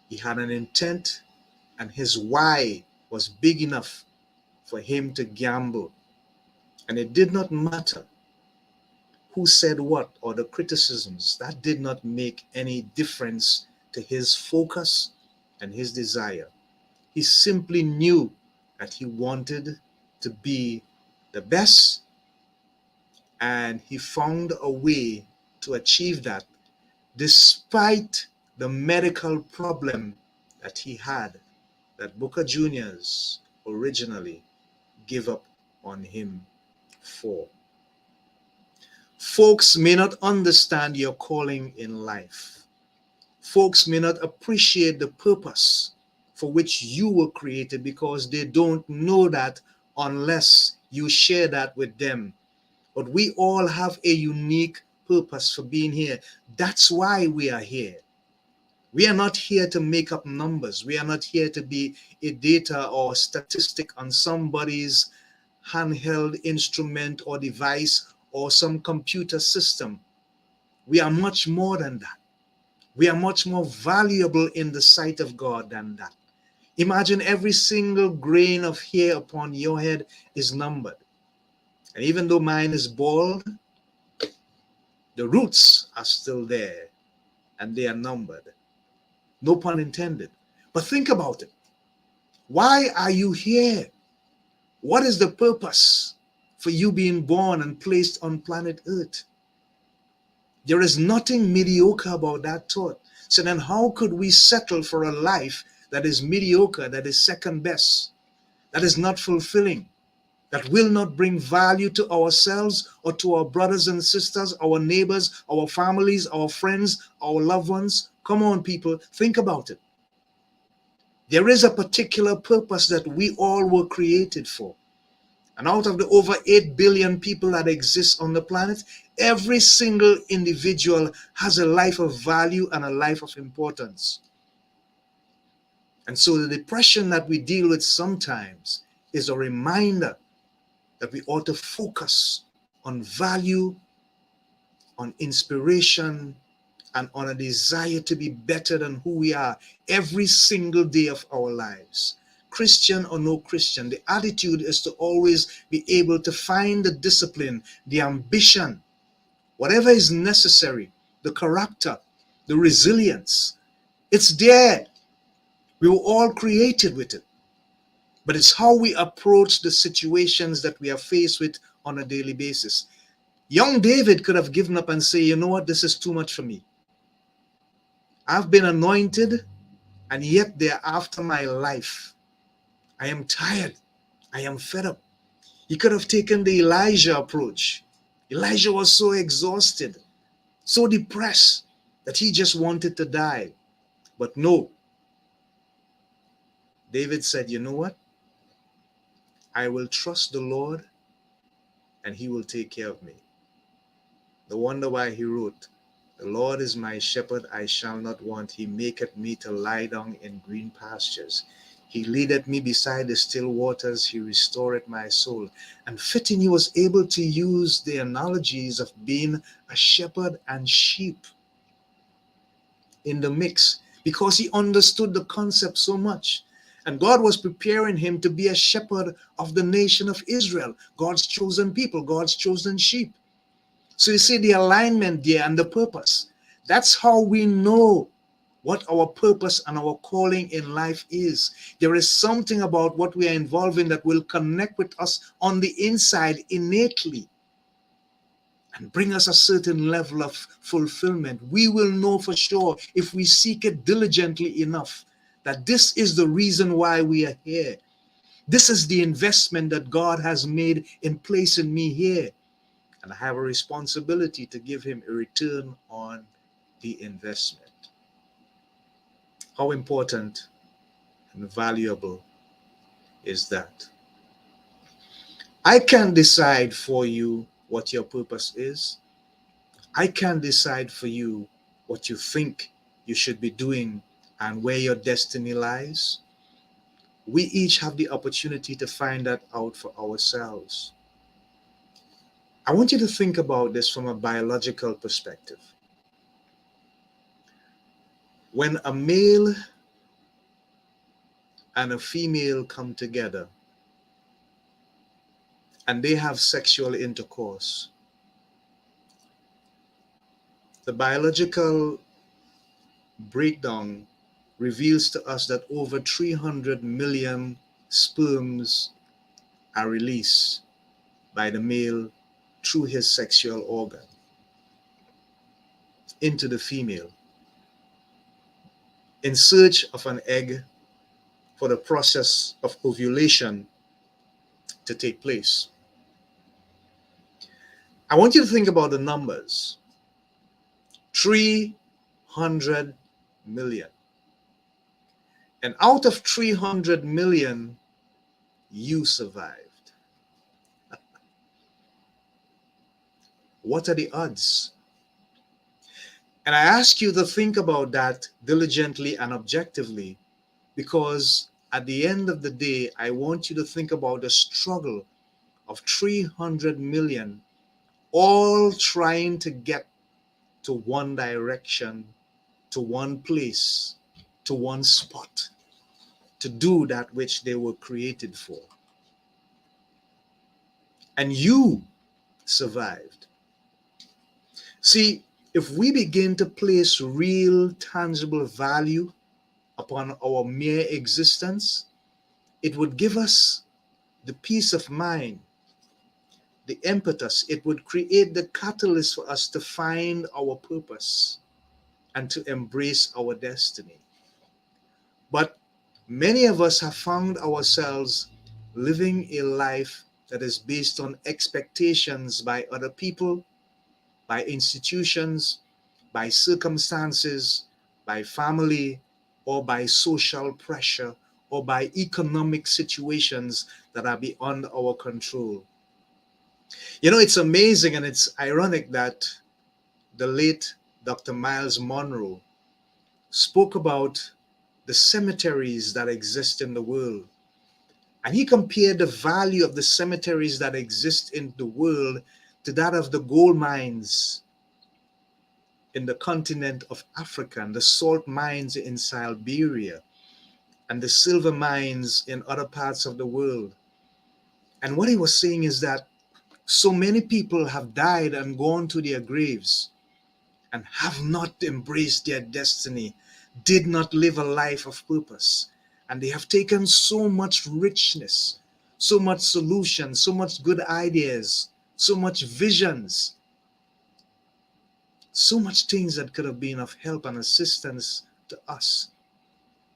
he had an intent, and his why was big enough for him to gamble. And it did not matter who said what or the criticisms. That did not make any difference to his focus and his desire. He simply knew that he wanted to be the best, and he found a way to achieve that despite the medical problem that he had, that Boca Juniors originally gave up on him for. Folks may not understand your calling in life. Folks may not appreciate the purpose for which you were created because they don't know that unless you share that with them. But we all have a unique purpose for being here. That's why we are here. We are not here to make up numbers. We are not here to be a data or statistic on somebody's handheld instrument or device or some computer system. We are much more than that. We are much more valuable in the sight of God than that. Imagine every single grain of hair upon your head is numbered. And even though mine is bald, the roots are still there and they are numbered. No pun intended. But think about it. Why are you here? What is the purpose for you being born and placed on planet Earth? There is nothing mediocre about that thought. So then how could we settle for a life that is mediocre, that is second best, that is not fulfilling, that will not bring value to ourselves or to our brothers and sisters, our neighbors, our families, our friends, our loved ones? Come on, people, think about it. There is a particular purpose that we all were created for. And out of the over 8 billion people that exist on the planet, every single individual has a life of value and a life of importance. And so the depression that we deal with sometimes is a reminder that we ought to focus on value, on inspiration, and on a desire to be better than who we are every single day of our lives. Christian or no Christian, the attitude is to always be able to find the discipline, the ambition, whatever is necessary, the character, the resilience. It's there. We were all created with it. But it's how we approach the situations that we are faced with on a daily basis. Young David could have given up and say, you know what, this is too much for me. I've been anointed, and yet they're after my life. I am tired. I am fed up. He could have taken the Elijah approach. Elijah was so exhausted, so depressed that he just wanted to die. But no, David said, you know what? I will trust the Lord and he will take care of me. No wonder why he wrote, the Lord is my shepherd, I shall not want. He maketh me to lie down in green pastures. He leadeth me beside the still waters. He restoreth my soul. And fitting, he was able to use the analogies of being a shepherd and sheep in the mix because he understood the concept so much. And God was preparing him to be a shepherd of the nation of Israel, God's chosen people, God's chosen sheep. So you see the alignment there and the purpose. That's how we know what our purpose and our calling in life is. There is something about what we are involved in that will connect with us on the inside innately and bring us a certain level of fulfillment. We will know for sure if we seek it diligently enough that this is the reason why we are here. This is the investment that God has made in placing me here. And I have a responsibility to give him a return on the investment. How important and valuable is that? I can't decide for you what your purpose is. I can't decide for you what you think you should be doing and where your destiny lies. We each have the opportunity to find that out for ourselves. I want you to think about this from a biological perspective. When a male and a female come together and they have sexual intercourse, the biological breakdown reveals to us that over 300 million sperms are released by the male through his sexual organ into the female in search of an egg for the process of ovulation to take place. I want you to think about the numbers. 300 million. And out of 300 million, you survived. What are the odds? And I ask you to think about that diligently and objectively, because at the end of the day, I want you to think about the struggle of 300 million all trying to get to one direction, to one place, to one spot, to do that which they were created for. And you survived. See, if we begin to place real, tangible value upon our mere existence, it would give us the peace of mind, the impetus. It would create the catalyst for us to find our purpose and to embrace our destiny. But many of us have found ourselves living a life that is based on expectations by other people, by institutions, by circumstances, by family, or by social pressure, or by economic situations that are beyond our control. You know, it's amazing and it's ironic that the late Dr. Miles Monroe spoke about the cemeteries that exist in the world. And he compared the value of the cemeteries that exist in the world to that of the gold mines in the continent of Africa, and the salt mines in Siberia, and the silver mines in other parts of the world. And what he was saying is that so many people have died and gone to their graves and have not embraced their destiny, did not live a life of purpose. And they have taken so much richness, so much solutions, so much good ideas, so much visions, so much things that could have been of help and assistance to us.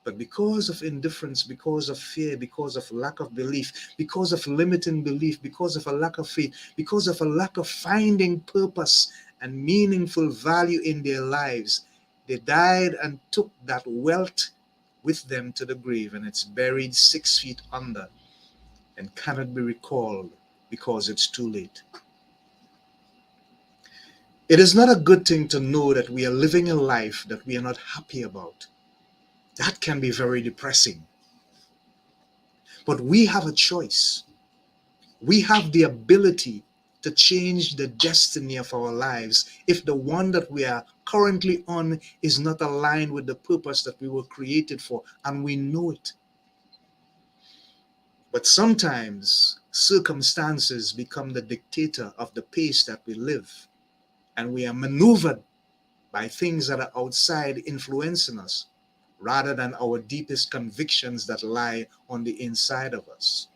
But because of indifference, because of fear, because of lack of belief, because of limiting belief, because of a lack of faith, because of a lack of finding purpose and meaningful value in their lives, they died and took that wealth with them to the grave, and it's buried 6 feet under. and cannot be recalled because it's too late. It is not a good thing to know that we are living a life that we are not happy about. That can be very depressing. But we have a choice. We have the ability to change the destiny of our lives if the one that we are currently on is not aligned with the purpose that we were created for, and we know it. But sometimes circumstances become the dictator of the pace that we live, and we are maneuvered by things that are outside influencing us rather than our deepest convictions that lie on the inside of us.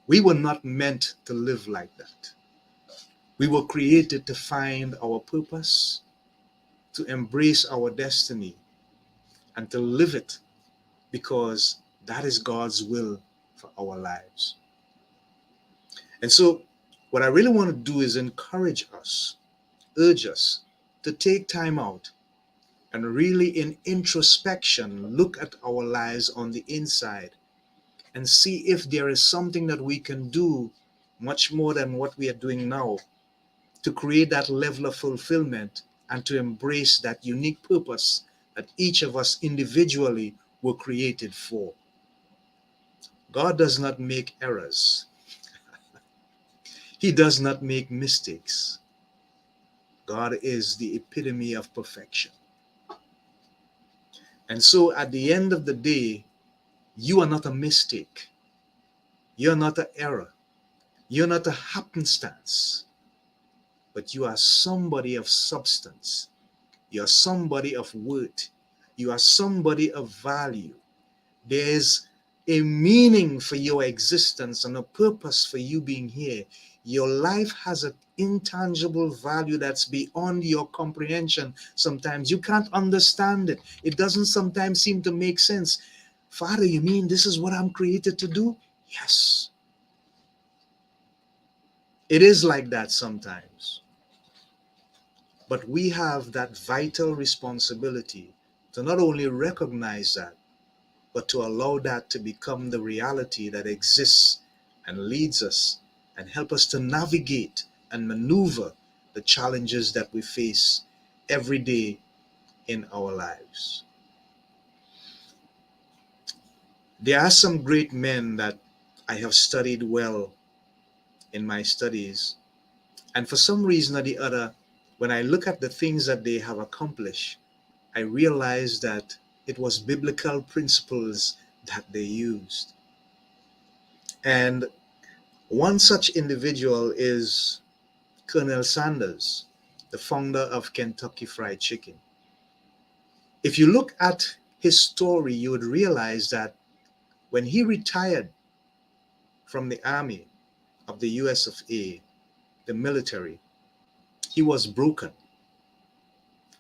We were not meant to live like that. We were created to find our purpose, to embrace our destiny, and to live it because that is God's will for our lives. And so, what I really want to do is encourage us, urge us to take time out and really, in introspection, look at our lives on the inside and see if there is something that we can do much more than what we are doing now to create that level of fulfillment and to embrace that unique purpose that each of us individually were created for. God does not make errors. He does not make mistakes. God is the epitome of perfection. And so at the end of the day, you are not a mistake. You're not an error. You're not a happenstance. But you are somebody of substance. You are somebody of worth. You are somebody of value. There's a meaning for your existence and a purpose for you being here. Your life has an intangible value that's beyond your comprehension. Sometimes you can't understand it. It doesn't sometimes seem to make sense. Father, you mean this is what I'm created to do? Yes. It is like that sometimes. But we have that vital responsibility to not only recognize that, but to allow that to become the reality that exists and leads us and help us to navigate and maneuver the challenges that we face every day in our lives. There are some great men that I have studied well in my studies, and for some reason or the other, when I look at the things that they have accomplished, I realize that it was biblical principles that they used. And one such individual is Colonel Sanders, the founder of Kentucky Fried Chicken. If you look at his story, you would realize that when he retired from the army of the US of A, the military, he was broken.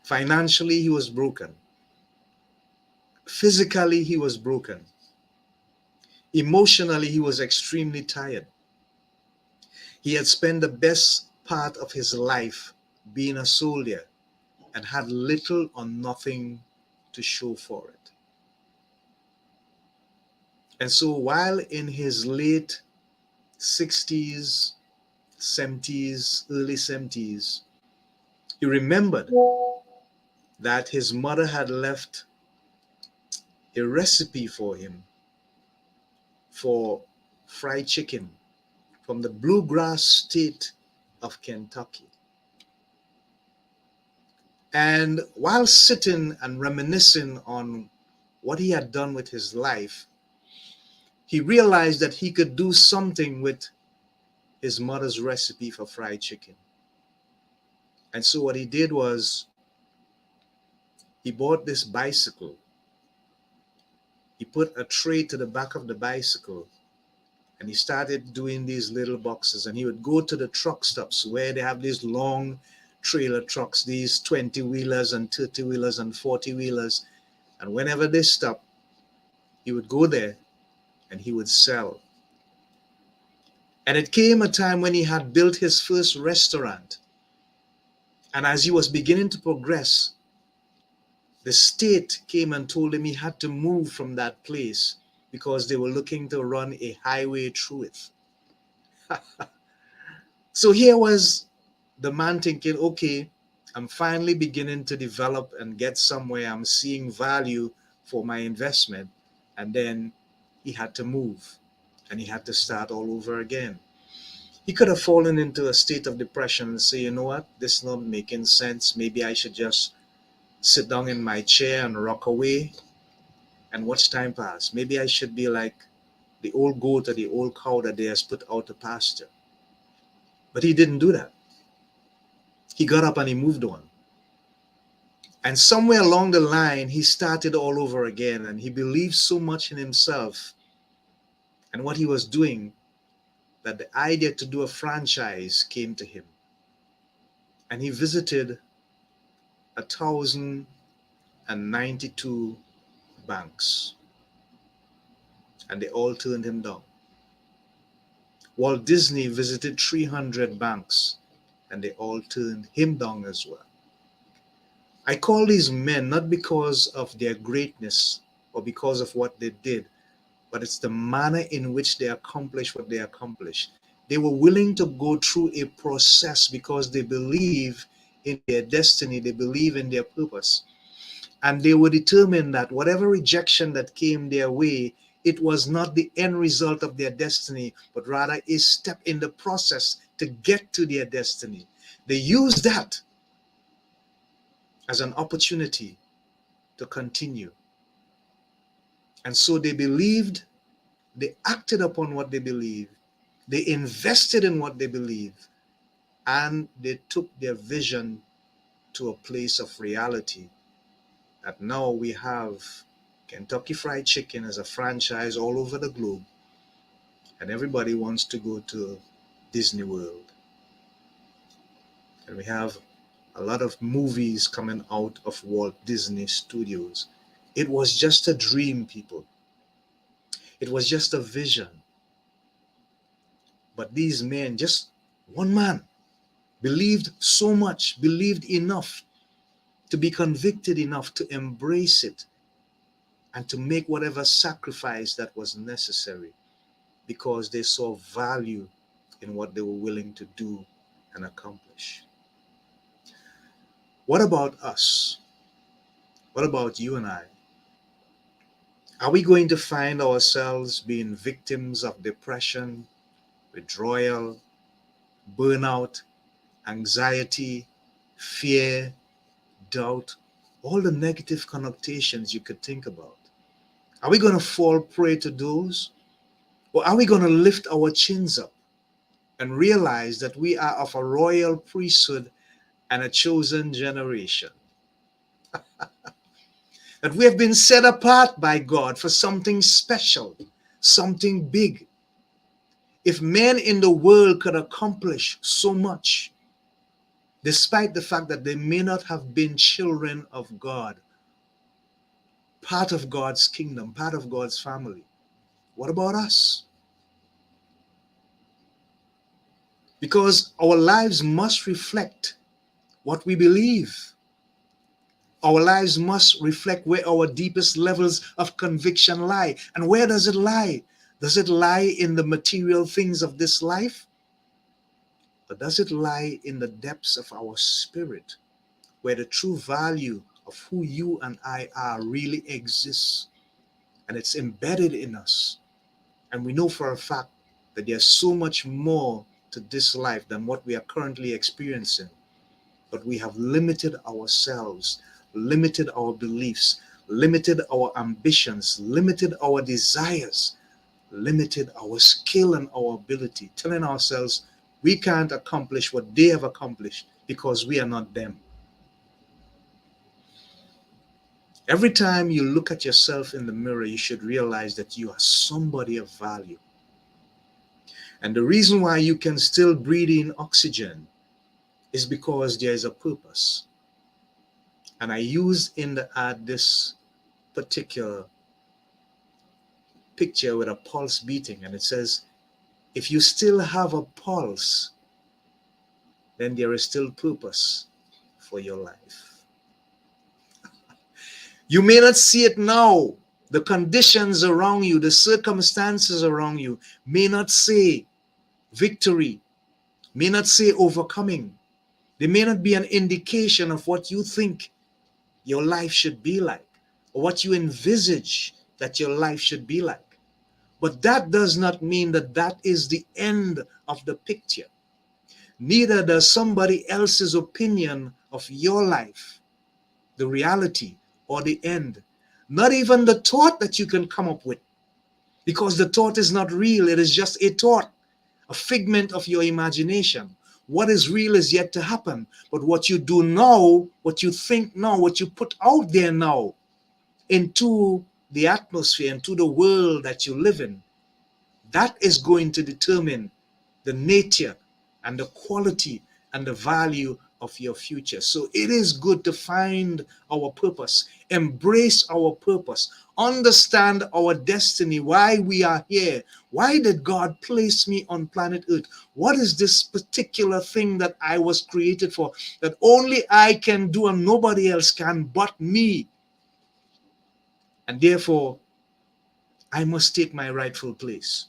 Financially, he was broken. Physically, he was broken. Emotionally, he was extremely tired. He had spent the best part of his life being a soldier and had little or nothing to show for it. And so while in his late 60s, 70s, early 70s, he remembered that his mother had left a recipe for him for fried chicken from the bluegrass state of Kentucky. And while sitting and reminiscing on what he had done with his life, he realized that he could do something with his mother's recipe for fried chicken. And so what he did was he bought this bicycle. He put a tray to the back of the bicycle and he started doing these little boxes. And he would go to the truck stops where they have these long trailer trucks, these 20-wheelers and 30-wheelers and 40-wheelers. And whenever they stopped, he would go there and he would sell. And it came a time when he had built his first restaurant. And as he was beginning to progress, the state came and told him he had to move from that place because they were looking to run a highway through it. So here was the man thinking, okay, I'm finally beginning to develop and get somewhere. I'm seeing value for my investment. And then he had to move and he had to start all over again. He could have fallen into a state of depression and say, you know what, this is not making sense. Maybe I should just sit down in my chair and rock away and watch time pass. Maybe I should be like the old goat or the old cow that they has put out to pasture. But he didn't do that. He got up and he moved on. And somewhere along the line, he started all over again, and he believed so much in himself and what he was doing that the idea to do a franchise came to him. And he visited 1,092 banks, and they all turned him down. Walt Disney visited 300 banks, and they all turned him down as well. I call these men not because of their greatness or because of what they did, but it's the manner in which they accomplished what they accomplished. They were willing to go through a process because they believe in their destiny, they believe in their purpose. And they were determined that whatever rejection that came their way, it was not the end result of their destiny, but rather a step in the process to get to their destiny. They used that as an opportunity to continue. And so they believed, they acted upon what they believed, they invested in what they believed, and they took their vision to a place of reality. That now we have Kentucky Fried Chicken as a franchise all over the globe, and everybody wants to go to Disney World. And we have a lot of movies coming out of Walt Disney Studios. It was just a dream, people. It was just a vision. But these men, just one man, believed so much, believed enough to be convicted enough to embrace it and to make whatever sacrifice that was necessary because they saw value in what they were willing to do and accomplish. What about us? What about you and I? Are we going to find ourselves being victims of depression, withdrawal, burnout, anxiety, fear, doubt, all the negative connotations you could think about? Are we going to fall prey to those? Or are we going to lift our chins up and realize that we are of a royal priesthood and a chosen generation? That we have been set apart by God for something special, something big. If men in the world could accomplish so much, despite the fact that they may not have been children of God, part of God's kingdom, part of God's family, what about us? Because our lives must reflect what we believe. Our lives must reflect where our deepest levels of conviction lie. And where does it lie? Does it lie in the material things of this life? Or does it lie in the depths of our spirit, where the true value of who you and I are really exists? And it's embedded in us. And we know for a fact that there's so much more to this life than what we are currently experiencing. But we have limited ourselves, limited our beliefs, limited our ambitions, limited our desires, limited our skill and our ability, telling ourselves we can't accomplish what they have accomplished because we are not them. Every time you look at yourself in the mirror, you should realize that you are somebody of value. And the reason why you can still breathe in oxygen is because there is a purpose. And I use in the ad this particular picture with a pulse beating, and it says, if you still have a pulse, then there is still purpose for your life. You may not see it now, The conditions around you, the circumstances around you may not say victory, may not say overcoming. They may not be an indication of what you think your life should be like, or what you envisage that your life should be like. But that does not mean that that is the end of the picture. Neither does somebody else's opinion of your life, the reality or the end. Not even the thought that you can come up with, because the thought is not real. It is just a thought, a figment of your imagination. What is real is yet to happen. But what you do now, what you think now, what you put out there now into the atmosphere, into the world that you live in, that is going to determine the nature and the quality and the value of your future. So it is good to find our purpose, embrace our purpose, understand our destiny, why we are here. Why did God place me on planet Earth? What is this particular thing that I was created for, that only I can do and nobody else can but me? And therefore, I must take my rightful place,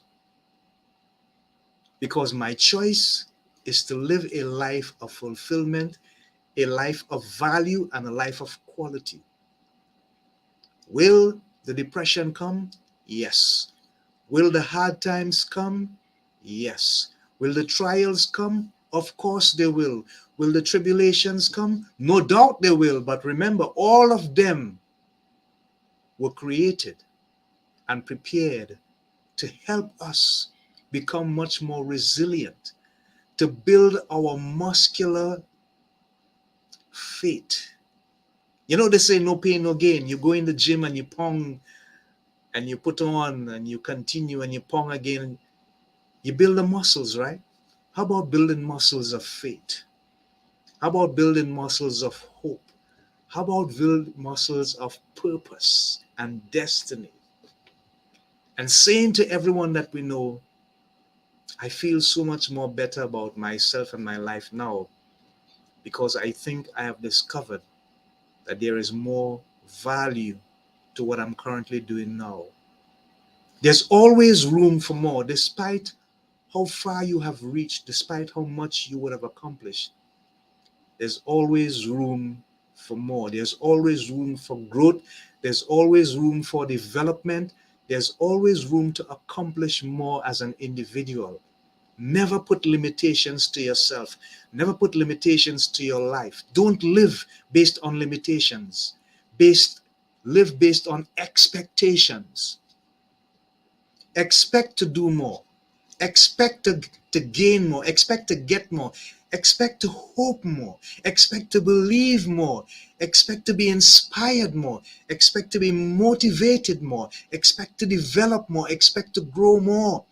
because my choice is to live a life of fulfillment, a life of value, and a life of quality. Will the depression come? Yes. Will the hard times come? Yes. Will the trials come? Of course they will. Will the tribulations come? No doubt they will. But remember, all of them were created and prepared to help us become much more resilient, to build our muscular faith. You know, they say no pain, no gain. You go in the gym and you pong and you put on and you continue and you pong again. You build the muscles, right? How about building muscles of faith? How about building muscles of hope? How about build muscles of purpose and destiny? And saying to everyone that we know, I feel so much more better about myself and my life now, because I think I have discovered that there is more value to what I'm currently doing now. There's always room for more, despite how far you have reached, despite how much you would have accomplished. There's always room for more. There's always room for growth. There's always room for development. There's always room to accomplish more as an individual. Never put limitations to yourself. Never put limitations to your life. Don't live based on limitations. Live based on expectations. Expect to do more. Expect to gain more. Expect to get more. Expect to hope more. Expect to believe more. Expect to be inspired more. Expect to be motivated more. Expect to develop more. Expect to grow more.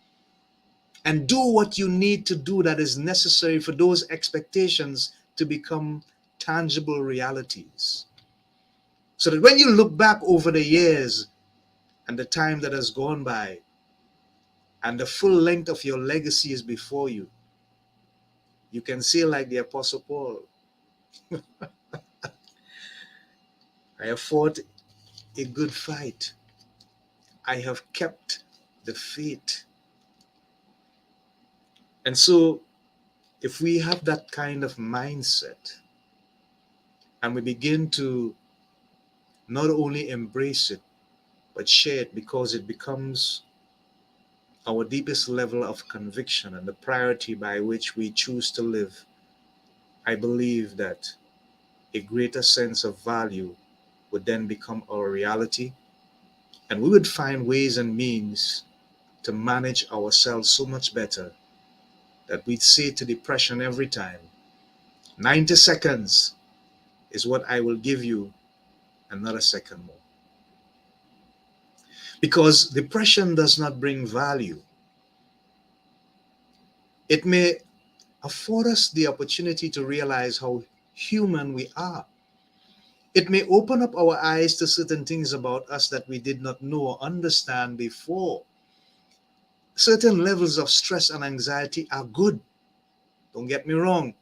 And do what you need to do that is necessary for those expectations to become tangible realities. So that when you look back over the years and the time that has gone by, and the full length of your legacy is before you, you can say, like the Apostle Paul, I have fought a good fight. I have kept the faith. And so, if we have that kind of mindset and we begin to not only embrace it, but share it, because it becomes our deepest level of conviction and the priority by which we choose to live, I believe that a greater sense of value would then become our reality, and we would find ways and means to manage ourselves so much better that we'd say to depression every time, 90 seconds is what I will give you, another second more. Because depression does not bring value. It may afford us the opportunity to realize how human we are. It may open up our eyes to certain things about us that we did not know or understand before. Certain levels of stress and anxiety are good, don't get me wrong,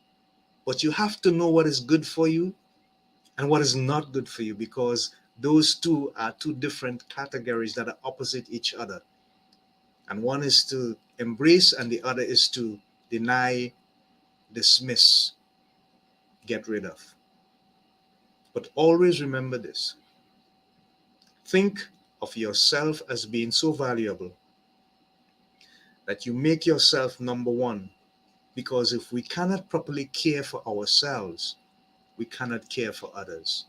but you have to know what is good for you and what is not good for you, because Those two are two different categories that are opposite each other. And one is to embrace, and the other is to deny, dismiss, get rid of. But always remember this: think of yourself as being so valuable that you make yourself number one. Because if we cannot properly care for ourselves, we cannot care for others.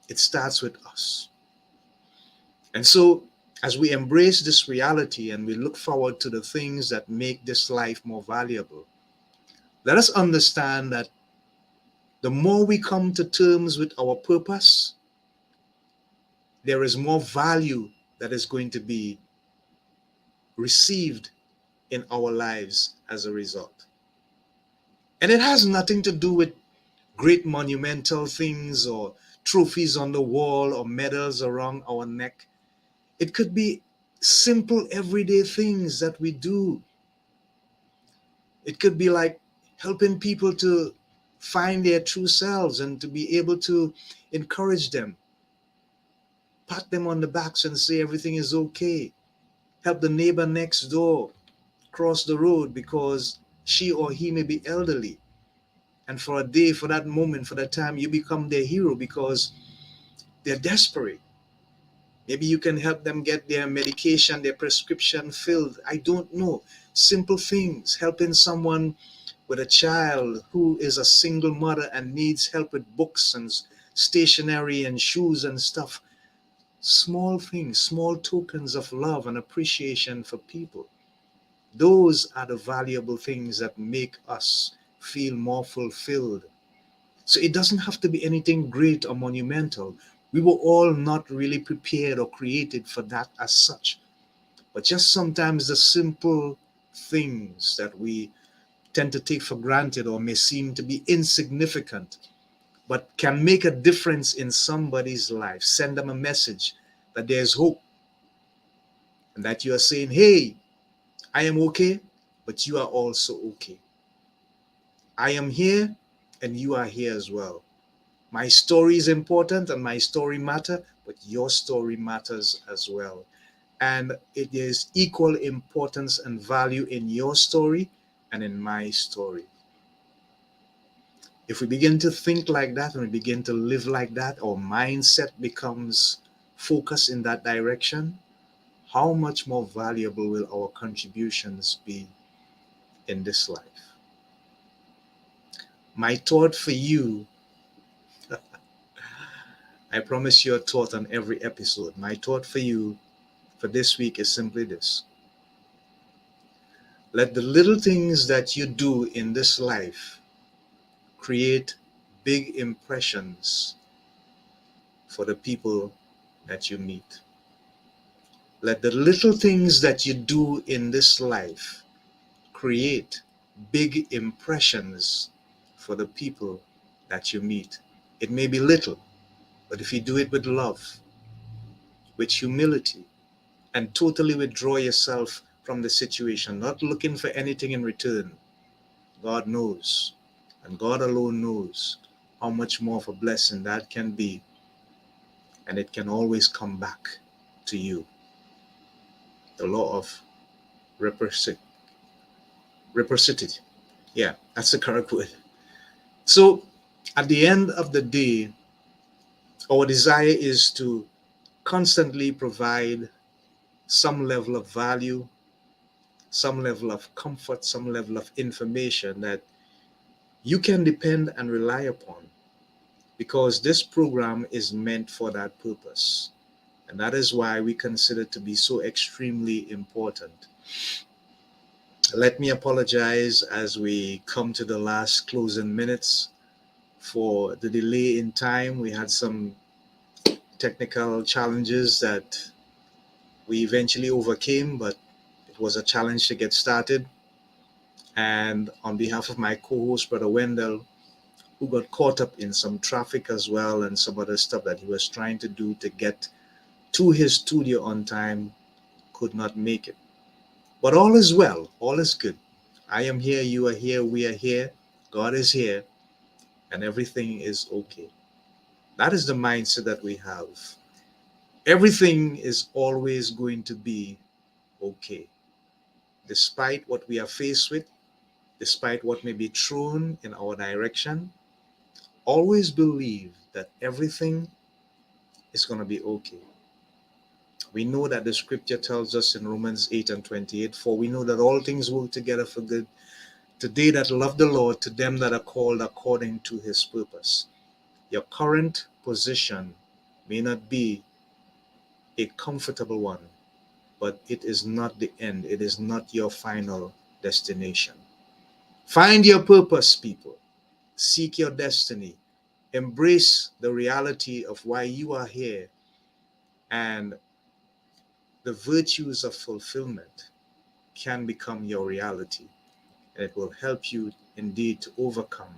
It starts with us. And so, as we embrace this reality and we look forward to the things that make this life more valuable, let us understand that the more we come to terms with our purpose, there is more value that is going to be received in our lives as a result. And it has nothing to do with great monumental things or trophies on the wall or medals around our neck. It could be simple everyday things that we do. It could be like helping people to find their true selves and to be able to encourage them, pat them on the backs and say everything is okay. Help the neighbor next door cross the road because she or he may be elderly. And for a day, for that moment, for that time, you become their hero because they're desperate. Maybe you can help them get their medication, their prescription filled. I don't know. Simple things, helping someone with a child who is a single mother and needs help with books and stationery and shoes and stuff. Small things, small tokens of love and appreciation for people. Those are the valuable things that make us feel more fulfilled. So it doesn't have to be anything great or monumental. We were all not really prepared or created for that as such. But just sometimes the simple things that we tend to take for granted or may seem to be insignificant, but can make a difference in somebody's life. Send them a message that there's hope and that you are saying, hey, I am okay, but you are also okay. I am here and you are here as well. My story is important and my story matter, but your story matters as well. And it is equal importance and value in your story and in my story. If we begin to think like that and we begin to live like that, our mindset becomes focused in that direction, how much more valuable will our contributions be in this life? My thought for you, I promise you a thought on every episode. My thought for you for this week is simply this: let the little things that you do in this life create big impressions for the people that you meet. Let the little things that you do in this life create big impressions for the people that you meet. It may be little, but if you do it with love, with humility, and totally withdraw yourself from the situation, not looking for anything in return, God knows, and God alone knows how much more of a blessing that can be, and it can always come back to you. The law of reciprocity. Yeah, that's the correct word. So, at the end of the day, our desire is to constantly provide some level of value, some level of comfort, some level of information that you can depend and rely upon, because this program is meant for that purpose. And that is why we consider it to be so extremely important. Let me apologize as we come to the last closing minutes for the delay in time. We had some technical challenges that we eventually overcame, but it was a challenge to get started. And on behalf of my co host, Brother Wendell, who got caught up in some traffic as well and some other stuff that he was trying to do to get to his studio on time, could not make it. But all is well, all is good. I am here, you are here, we are here, God is here, and everything is okay. That is the mindset that we have. Everything is always going to be okay. Despite what we are faced with, despite what may be thrown in our direction, always believe that everything is going to be okay. We know that the scripture tells us in Romans 8 and 28, for we know that all things work together for good to they that love the Lord, to them that are called according to his purpose. Your current position may not be a comfortable one, but it is not the end. It is not your final destination. Find your purpose, people. Seek your destiny. Embrace the reality of why you are here and the virtues of fulfillment can become your reality. And it will help you indeed to overcome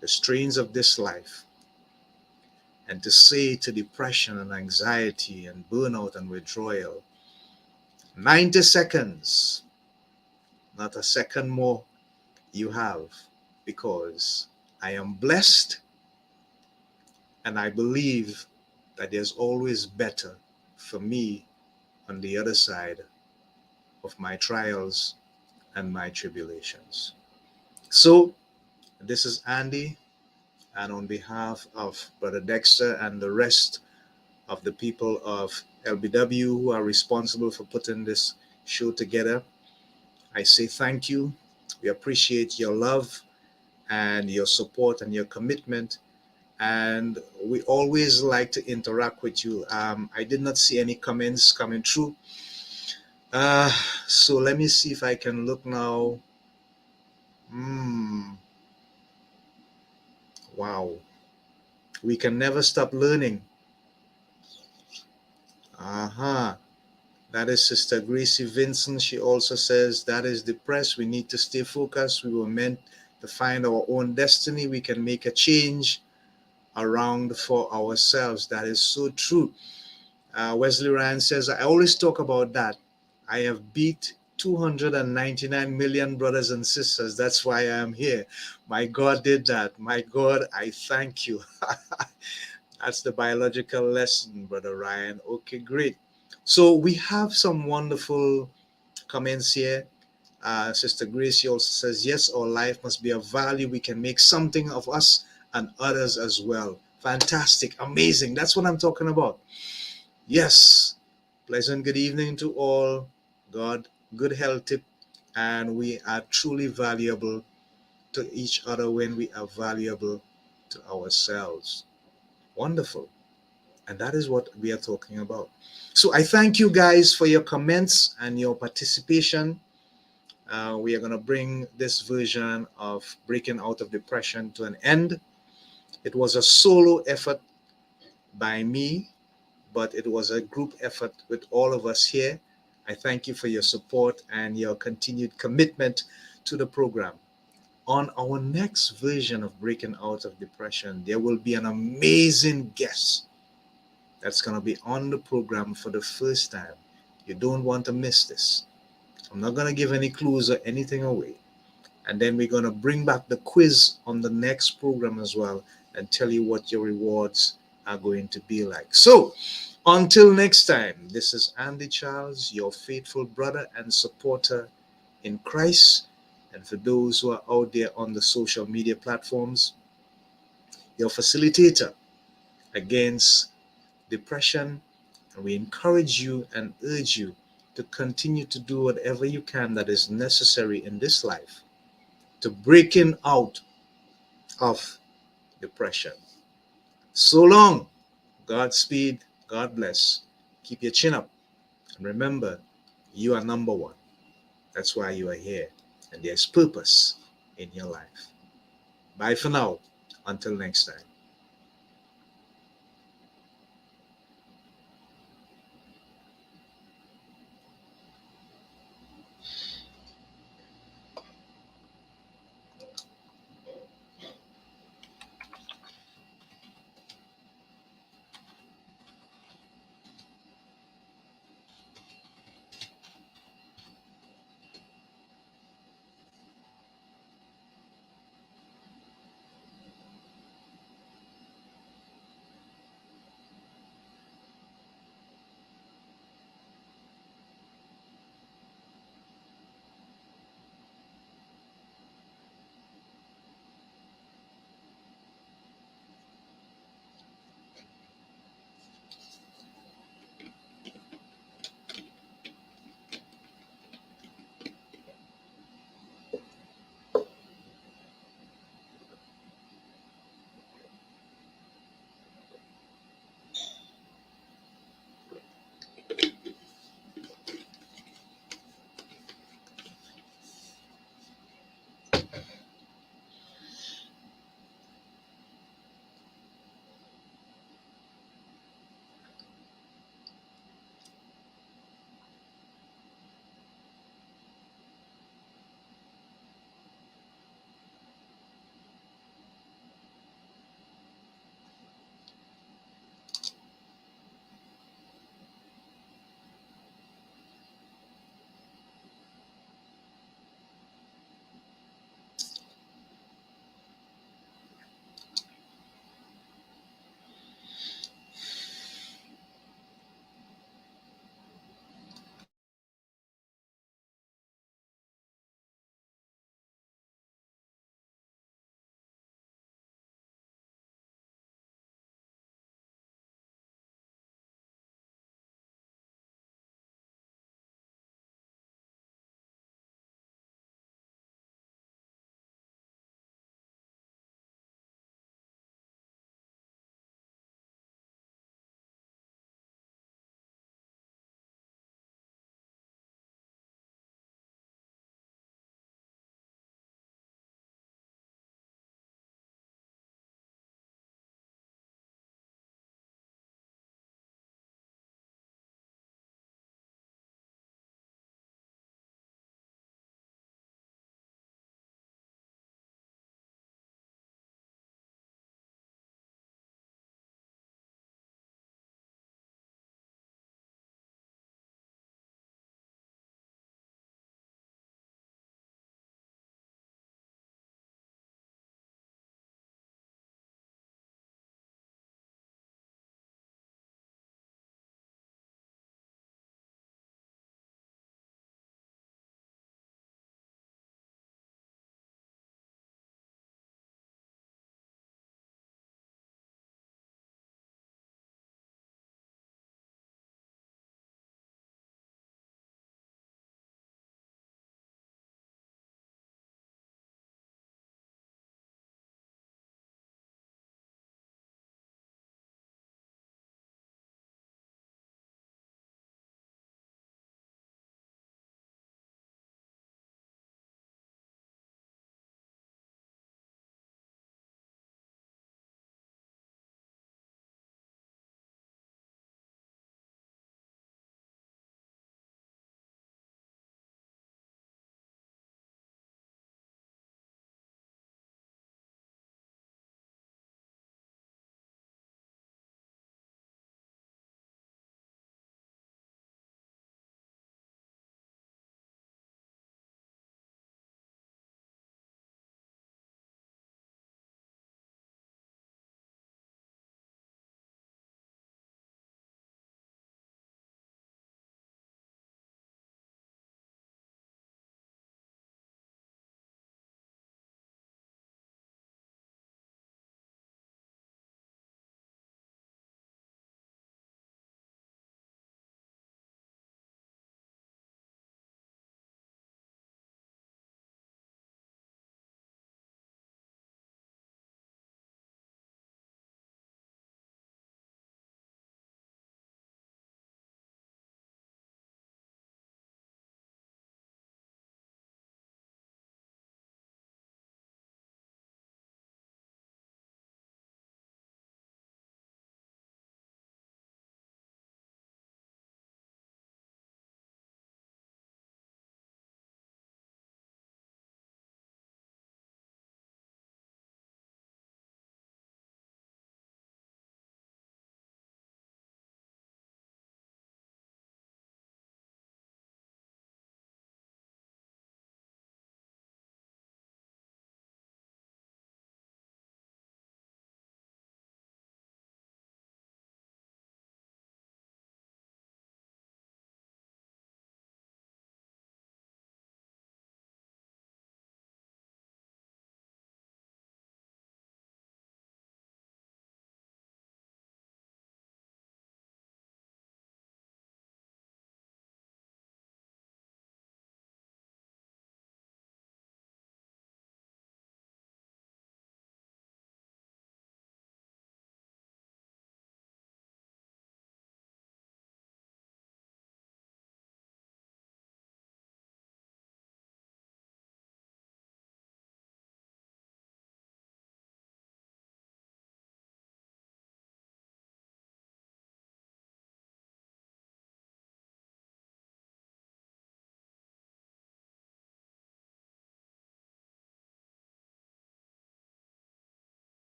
the strains of this life and to say to depression and anxiety and burnout and withdrawal, 90 seconds, not a second more you have, because I am blessed and I believe that there's always better for me on the other side of my trials and my tribulations. So, this is Andy, and on behalf of Brother Dexter and the rest of the people of LBW who are responsible for putting this show together, I say thank you. We appreciate your love and your support and your commitment. And we always like to interact with you. I did not see any comments coming through. Uh, so let me see if I can look now. Wow. We can never stop learning. Uh-huh. That is Sister Gracie Vincent. She also says that is depressed. We need to stay focused. We were meant to find our own destiny. We can make a change around for ourselves. That is so true. Wesley Ryan says, I always talk about that. I have beat 299 million brothers and sisters. That's why I am here. My God did that. My God, I thank you. That's the biological lesson, Brother Ryan. Okay, great. So we have some wonderful comments here. Sister Gracie also says, yes, our life must be of value. We can make something of us and others as well. Fantastic, amazing. That's what I'm talking about. Yes, pleasant good evening to all. God, good health tip. And we are truly valuable to each other when we are valuable to ourselves. Wonderful. And that is what we are talking about. So I thank you guys for your comments and your participation. We are going to bring this version of Breaking Out of Depression to an end. It was a solo effort by me, but it was a group effort with all of us here. I thank you for your support and your continued commitment to the program. On our next version of Breaking Out of Depression, there will be an amazing guest that's going to be on the program for the first time. You don't want to miss this. I'm not going to give any clues or anything away. And then we're going to bring back the quiz on the next program as well and tell you what your rewards are going to be like. So, until next time, this is Andy Charles, your faithful brother and supporter in Christ. And for those who are out there on the social media platforms, your facilitator against depression. And we encourage you and urge you to continue to do whatever you can that is necessary in this life to breaking out of depression. So long. Godspeed. God bless. Keep your chin up. And remember, you are number one. That's why you are here. And there's purpose in your life. Bye for now. Until next time.